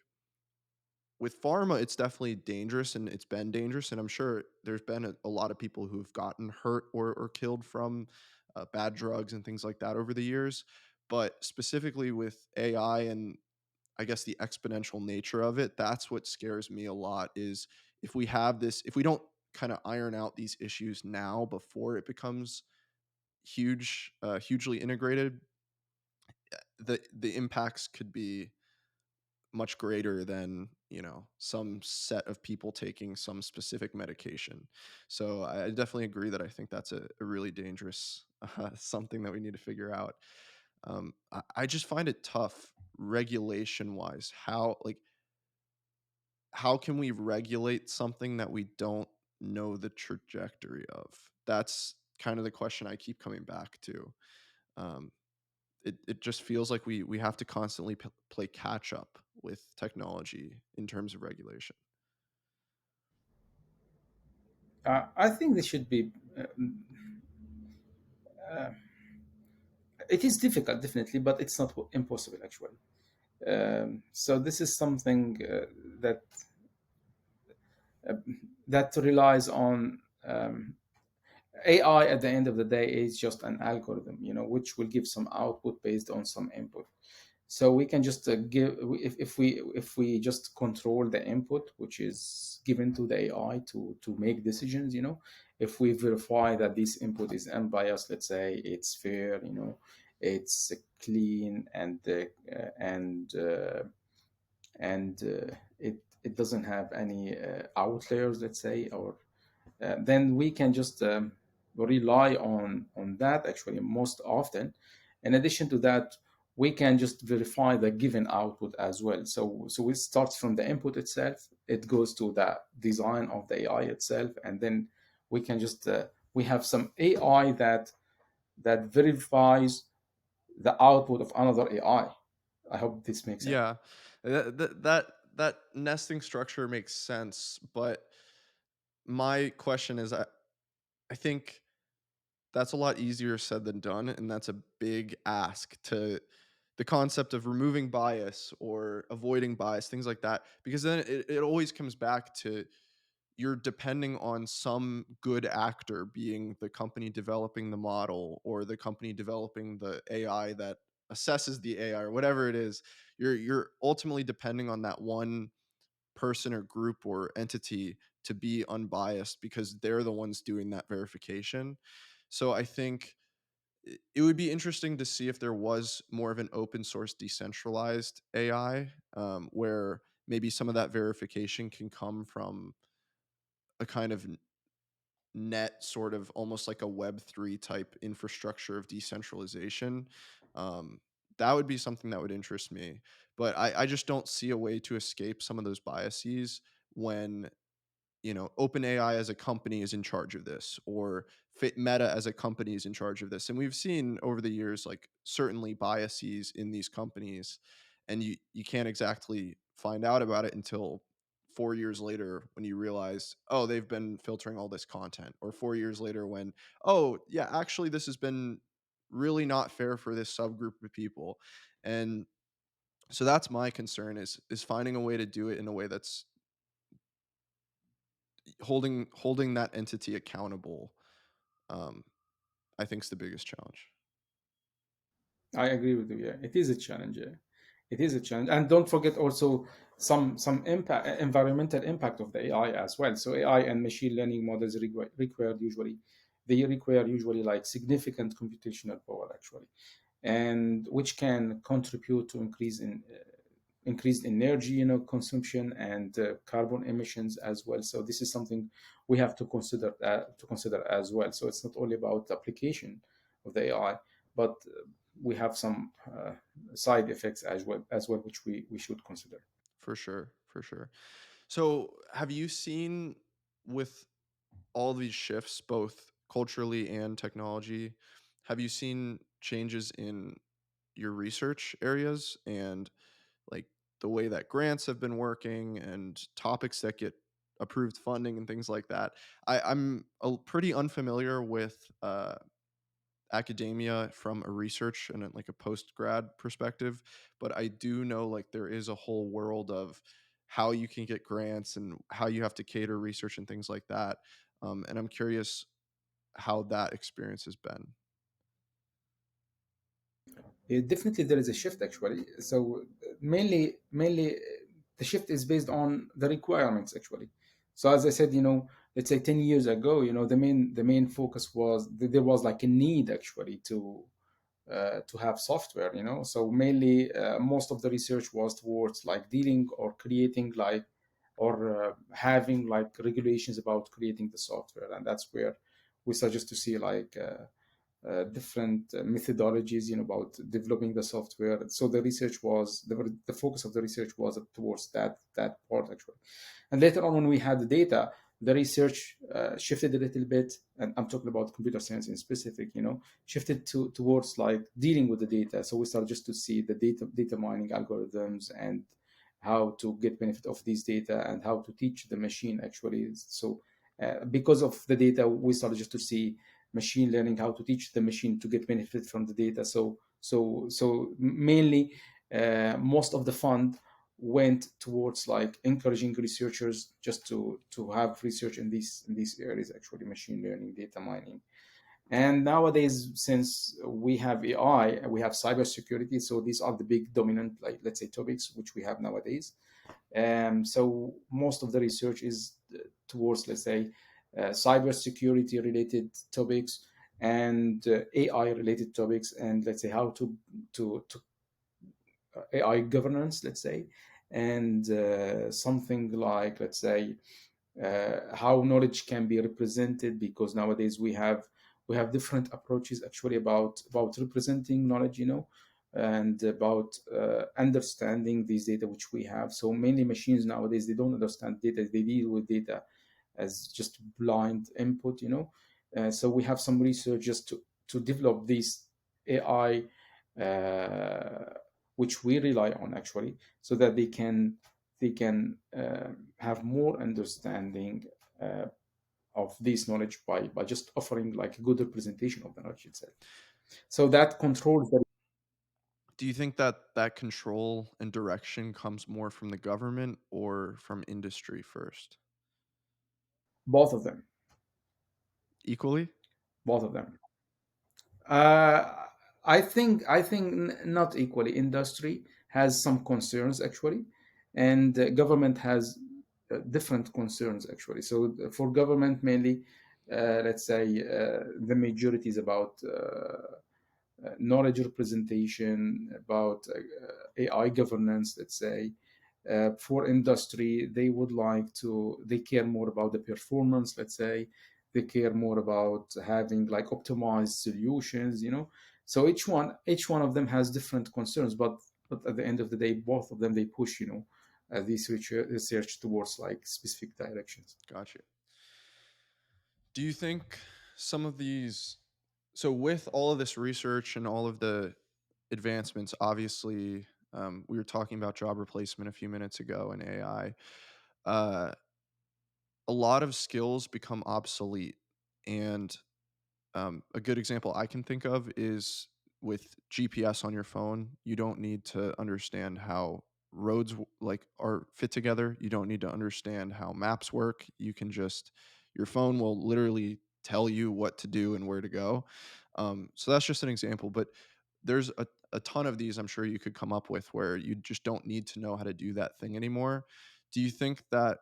S1: with pharma, it's definitely dangerous and it's been dangerous. And I'm sure there's been a lot of people who've gotten hurt or killed from bad drugs and things like that over the years. But specifically with AI and I guess the exponential nature of it, that's what scares me a lot is if we don't kind of iron out these issues now before it becomes hugely integrated, the impacts could be much greater than some set of people taking some specific medication. So I definitely agree that I think that's a really dangerous something that we need to figure out. I just find it tough regulation wise. How can we regulate something that we don't know the trajectory of? That's kind of the question I keep coming back to. Um, it just feels like we have to constantly play catch up with technology in terms of regulation.
S2: I think this should be. It is difficult, definitely, but it's not impossible actually. So this is something that uh, that relies on AI. At the end of the day, is just an algorithm, which will give some output based on some input. So we can just give, if we just control the input which is given to the AI to make decisions. If we verify that this input is unbiased, let's say it's fair, it's clean, and it doesn't have any outliers, let's say, or then we can just rely on that actually most often. In addition to that, we can just verify the given output as well. So it starts from the input itself, it goes to the design of the AI itself, and then we can just we have some AI that verifies the output of another AI. I hope this makes sense.
S1: Yeah. That nesting structure makes sense, but my question is I think that's a lot easier said than done, and that's a big ask to the concept of removing bias or avoiding bias, things like that, because then it always comes back to you're depending on some good actor being the company developing the model or the company developing the AI that assesses the AI or whatever it is. You're ultimately depending on that one person or group or entity to be unbiased because they're the ones doing that verification. So I think it would be interesting to see if there was more of an open source decentralized AI, where maybe some of that verification can come from a kind of net sort of almost like a web3 type infrastructure of decentralization. um, that would be something that would interest me, but I just don't see a way to escape some of those biases when OpenAI as a company is in charge of this, or Meta as a company is in charge of this. And we've seen over the years, like certainly biases in these companies, and you can't exactly find out about it until 4 years later when you realize, oh, they've been filtering all this content, or 4 years later when, oh, yeah, actually, this has been really not fair for this subgroup of people. And so that's my concern is finding a way to do it in a way that's holding that entity accountable. um, I think is the biggest challenge.
S2: I agree with you. Yeah, it is a challenge. Yeah. It is a challenge, and don't forget also some impact, environmental impact of the AI as well. So AI and machine learning models require usually like significant computational power actually, and which can contribute to increased energy consumption and carbon emissions as well. So this is something we have to consider as well. So it's not only about the application of the AI, but we have some side effects as well which we should consider.
S1: For sure, for sure. So have you seen, with all these shifts both culturally and technology, have you seen changes in your research areas and like the way that grants have been working and topics that get approved funding and things like that? I'm pretty unfamiliar with academia from a research and like a post grad perspective, but I do know like there is a whole world of how you can get grants and how you have to cater research and things like that. And I'm curious how that experience has been.
S2: Definitely, there is a shift actually. So mainly, the shift is based on the requirements actually. So as I said, let's say 10 years ago, the main focus was there was like a need actually to have software. So mainly, most of the research was towards like dealing or creating like or having like regulations about creating the software, and that's where we suggest to see like. Different methodologies about developing the software. So the focus of the research was towards that part actually. And later on, when we had the data, the research shifted a little bit, and I'm talking about computer science in specific. Shifted towards like dealing with the data. So we started just to see the data mining algorithms and how to get benefit of these data and how to teach the machine actually. So because of the data, we started just to see machine learning, how to teach the machine to get benefit from the data. So mainly, most of the fund went towards like encouraging researchers just to have research in these areas actually, machine learning, data mining. And nowadays, since we have AI, we have cybersecurity. So these are the big dominant, like let's say, topics which we have nowadays. So most of the research is towards, let's say, cybersecurity related topics and AI related topics, and let's say how to AI governance, let's say, and something like, let's say, how knowledge can be represented, because nowadays we have different approaches actually about representing knowledge. and about understanding these data which we have. So mainly machines nowadays, they don't understand data, they deal with data as just blind input, you know. So we have some research just to develop these AI, which we rely on actually, so that they can have more understanding uh, of this knowledge by just offering like a good representation of the knowledge itself. So that controls the,
S1: Do you think that that control and direction comes more from the government or from industry first?
S2: both of them,
S1: Equally?
S2: both of them. Uh, I think not equally. Industry has some concerns actually, and government has different concerns actually. So for government mainly, let's say the majority is about knowledge representation, about AI governance, let's say. For industry, they would like to, they care more about the performance, let's say. They care more about having like optimized solutions, you know. So each one of them has different concerns, but at the end of the day, both of them they push, you know, this research towards like specific directions.
S1: Gotcha. Do you think some of these, so with all of this research and all of the advancements, obviously, we were talking about job replacement a few minutes ago and AI. Uh, a lot of skills become obsolete, and a good example I can think of is with GPS on your phone. You don't need to understand how roads like are fit together. You don't need to understand how maps work. You can just your phone will literally tell you what to do and where to go. So that's just an example, but there's a ton of these I'm sure you could come up with where you just don't need to know how to do that thing anymore. Do you think that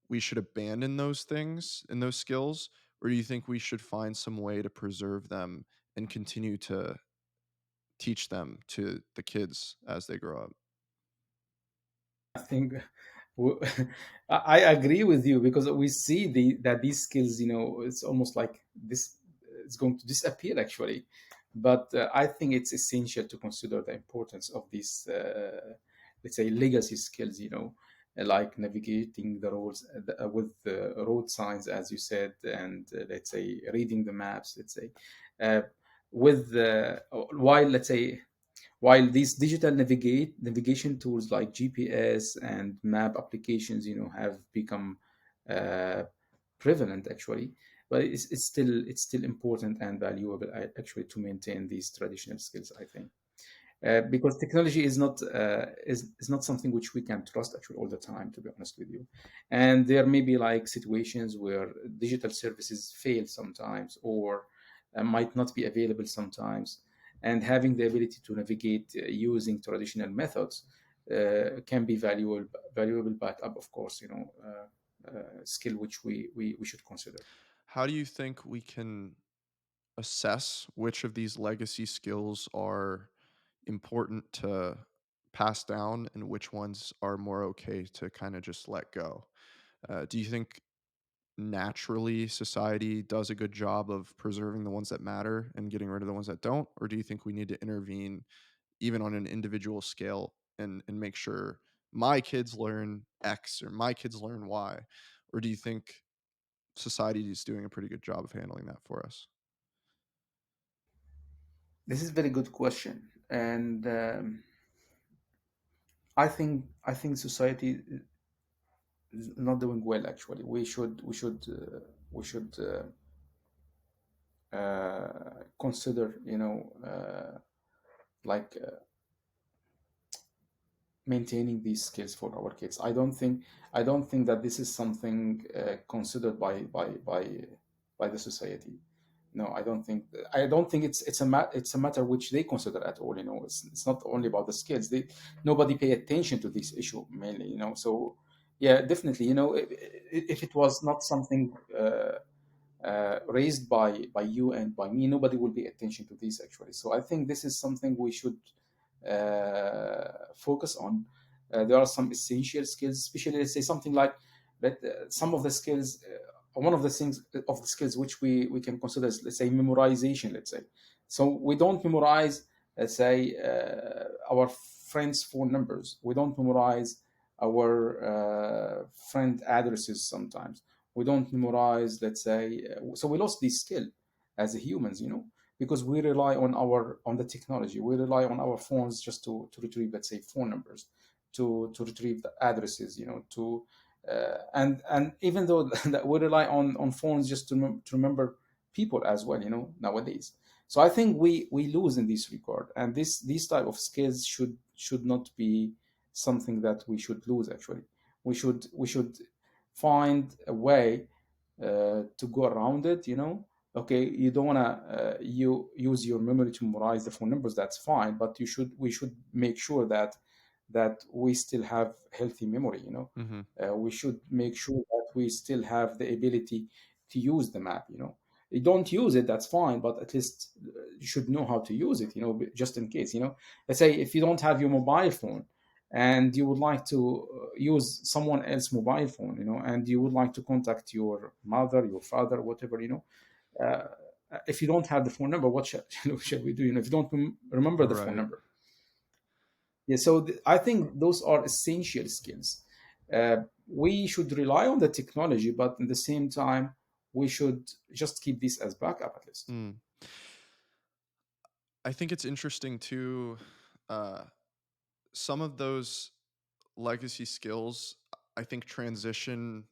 S1: we should abandon those things and those skills, or do you think we should find some way to preserve them and continue to teach them to the kids as they grow up?
S2: I think w- I agree with you because we see that these skills, you know, it's almost like this it's going to disappear actually. But I think it's essential to consider the importance of these, let's say, legacy skills, you know, like navigating the roads with the road signs, as you said, and let's say reading the maps, let's say, uh, with while let's say while these digital navigation tools like GPS and map applications, you know, have become uh, prevalent actually, but it's still important and valuable actually to maintain these traditional skills. I think because technology is not something which we can trust actually all the time, to be honest with you, and there may be like situations where digital services fail sometimes or might not be available sometimes, and having the ability to navigate using traditional methods can be valuable backup, of course, you know, skill which we should consider.
S1: How do you think we can assess which of these legacy skills are important to pass down and which ones are more okay to kind of just let go? Do you think naturally society does a good job of preserving the ones that matter and getting rid of the ones that don't? Or do you think we need to intervene even on an individual scale and make sure my kids learn X or my kids learn Y? Or do you think society is doing a pretty good job of handling that for us?
S2: This is a very good question, and I think society is not doing well. Actually, we should consider, you know, like maintaining these skills for our kids. I don't think that this is something considered by the society. No, I don't think it's a matter which they consider at all. You know, it's not only about the skills. Nobody pay attention to this issue mainly. You know, so yeah, definitely. You know, if it was not something raised by you and by me, nobody will pay attention to this actually. So I think this is something we should focus on. There are some essential skills, especially let's say something like that. Some of the skills, one of the things of the skills which we can consider is, let's say, memorization. Let's say, so we don't memorize let's say, our friends' phone numbers. We don't memorize our friend addresses sometimes. We don't memorize, let's say, so we lost this skill as humans, because we rely on the technology. We rely on our phones just to retrieve, let's say, phone numbers, to retrieve the addresses, to and even though that we rely on phones just to remember people as well, nowadays. So I think we lose in this regard, and these type of skills should not be something that we should lose. Actually, we should find a way to go around it. Okay, you don't wanna you use your memory to memorize the phone numbers. That's fine, but we should make sure that we still have healthy memory.
S1: Mhm.
S2: We should make sure that we still have the ability to use the map. You don't use it, that's fine, but at least you should know how to use it, just in case. Let's say if you don't have your mobile phone and you would like to use someone else's mobile phone, and you would like to contact your mother, your father, whatever, uh, if you don't have the phone number, what shall we do? If you don't remember the phone
S1: Right.
S2: number. Yeah, so I think those are essential skills. We should rely on the technology, but at the same time, we should just keep this as backup at least.
S1: Mm. I think it's interesting too, uh, some of those legacy skills, I think, transition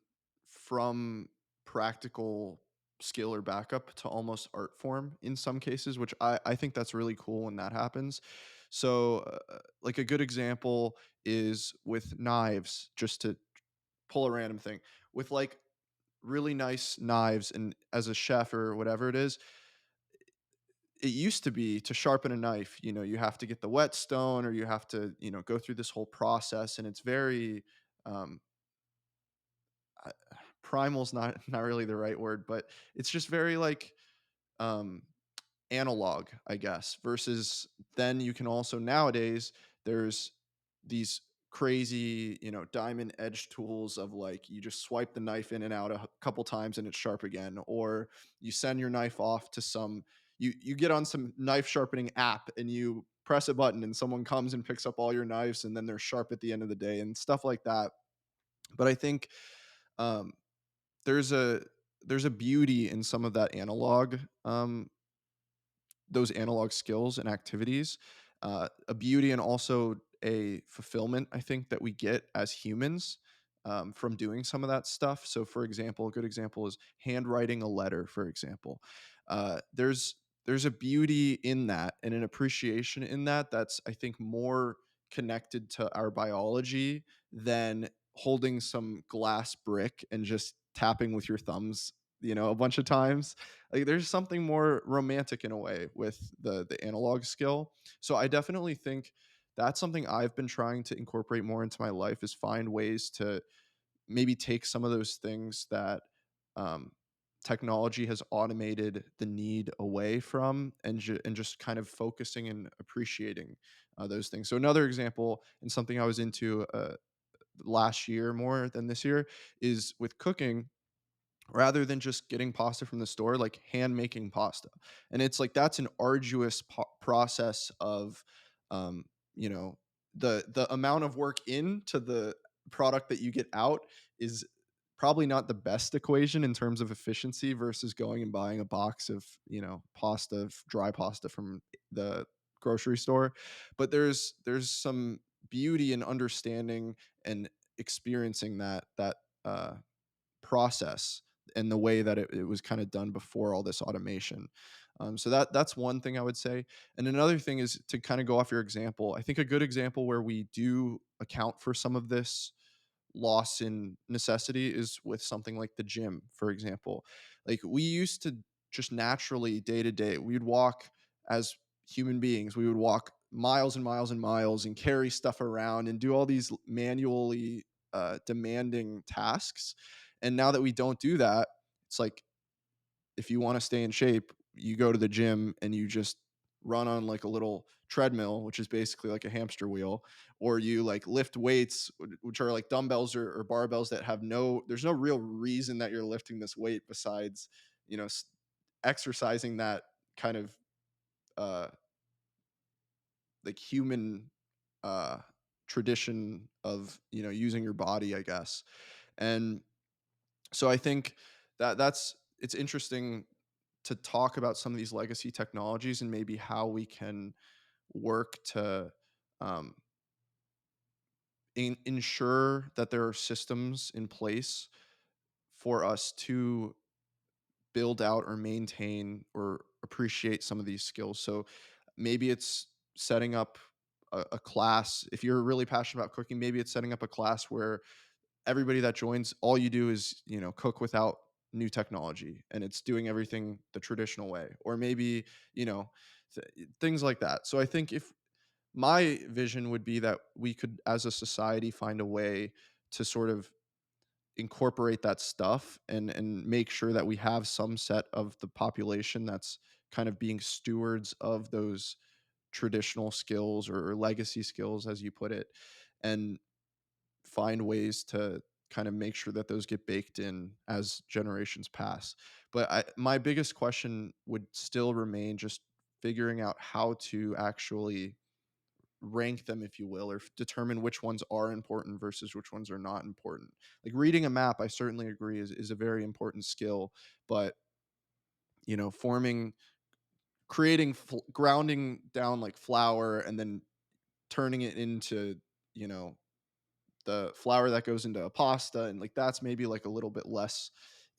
S1: from practical skill or backup to almost art form in some cases, which I think that's really cool when that happens. So, like a good example is with knives, just to pull a random thing, with like really nice knives, and as a chef or whatever it is, it used to be to sharpen a knife, you have to get the whetstone, or you have to, go through this whole process, and it's very um I- primal's not really the right word, but it's just very like um analog, I guess, versus then you can also nowadays there's these crazy, diamond edge tools of like you just swipe the knife in and out a couple times and it's sharp again, or you send your knife off to some you get on some knife sharpening app and you press a button and someone comes and picks up all your knives and then they're sharp at the end of the day and stuff like that. But I think um there's a there's a beauty in some of that analog those analog skills and activities, a beauty and also a fulfillment, I think, that we get as humans from doing some of that stuff. So, for example, a good example is handwriting a letter. For example, there's a beauty in that and an appreciation in that that's, I think, more connected to our biology than holding some glass brick and just tapping with your thumbs, a bunch of times. Like there's something more romantic in a way with the analog skill. So I definitely think that's something I've been trying to incorporate more into my life, is find ways to maybe take some of those things that um, technology has automated the need away from, and just kind of focusing and appreciating those things. So another example, and something I was into last year more than this year, is with cooking. Rather than just getting pasta from the store, like hand making pasta. And it's like that's an arduous process of um you know the amount of work into the product that you get out is probably not the best equation in terms of efficiency versus going and buying a box of, pasta, dry pasta from the grocery store. But there's some beauty in understanding and experiencing that uh process and the way that it was kind of done before all this automation. So that's one thing I would say. And another thing is to kind of go off your example. I think a good example where we do account for some of this loss in necessity is with something like the gym, for example. Like we used to just naturally day to day, we'd walk as human beings, we would walk miles and miles and miles and carry stuff around and do all these manually demanding tasks. And now that we don't do that, it's like if you want to stay in shape, you go to the gym and you just run on like a little treadmill, which is basically like a hamster wheel, or you like lift weights, which are like dumbbells or barbells that have there's no real reason that you're lifting this weight besides, you know, exercising that kind of uh, like human uh tradition of, using your body, I guess. And so I think that that's it's interesting to talk about some of these legacy technologies and maybe how we can work to um, ensure that there are systems in place for us to build out or maintain or appreciate some of these skills. So maybe it's setting up a class. If you're really passionate about cooking, maybe it's setting up a class where everybody that joins, all you do is, cook without new technology, and it's doing everything the traditional way. Or maybe, you know, things like that. So I think if my vision would be that we could, as a society, find a way to sort of incorporate that stuff and make sure that we have some set of the population that's kind of being stewards of those traditional skills or legacy skills, as you put it, and find ways to kind of make sure that those get baked in as generations pass. But my biggest question would still remain just figuring out how to actually rank them, if you will, or determine which ones are important versus which ones are not important. Like reading a map, I certainly agree is a very important skill, but forming, creating, grounding down like flour and then turning it into, you know, the flour that goes into a pasta, and like that's maybe like a little bit less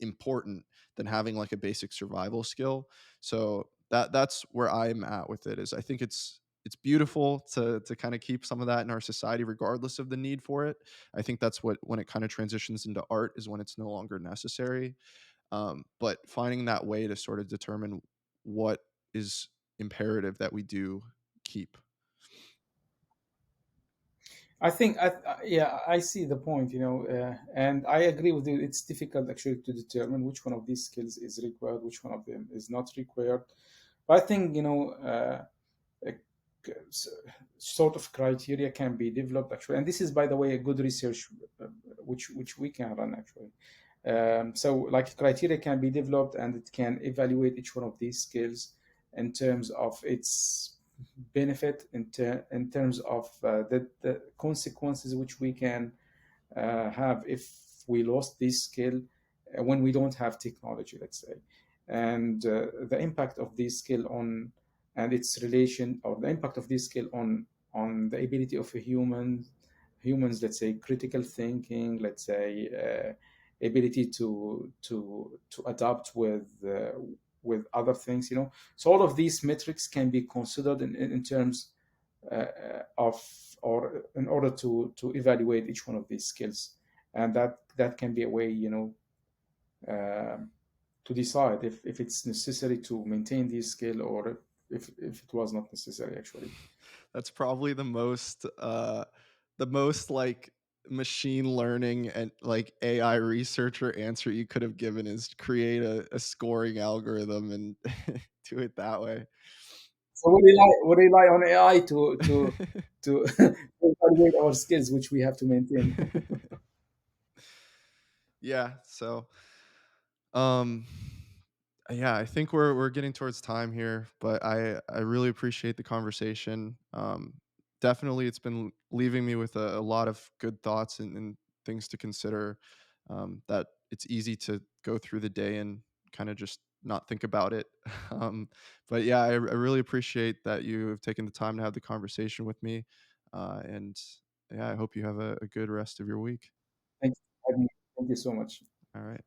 S1: important than having like a basic survival skill. So that's where I'm at with it. Is I think it's beautiful to kind of keep some of that in our society regardless of the need for it. I think that's what, when it kind of transitions into art, is when it's no longer necessary. But finding that way to sort of determine what is imperative that we do keep.
S2: I think, yeah, I see the point, and I agree with you. It's difficult actually to determine which one of these skills is required, which one of them is not required. But I think, a s- sort of criteria can be developed actually, and this is, by the way, a good research which we can run actually. So, like, criteria can be developed, and it can evaluate each one of these skills in terms of its benefit, in terms of the consequences which we can have if we lost this skill when we don't have technology, let's say, and the impact of this skill on, and its relation, or the impact of this skill on the ability of a humans, let's say, critical thinking, let's say, ability to adapt with other things, so all of these metrics can be considered in terms of, or in order to evaluate each one of these skills, and that can be a way, um to decide if it's necessary to maintain this skill, or if it was not necessary actually.
S1: That's probably the most like machine learning and like AI researcher answer you could have given, is create a scoring algorithm and do it that way.
S2: So we rely on AI to to evaluate our skills, which we have to maintain.
S1: Yeah, so um yeah, I think we're getting towards time here, but I really appreciate the conversation. Definitely, it's been leaving me with a lot of good thoughts and things to consider. That it's easy to go through the day and kind of just not think about it. But yeah, I really appreciate that you have taken the time to have the conversation with me. And yeah, I hope you have a good rest of your week.
S2: Thank you. Thank you so much.
S1: All right.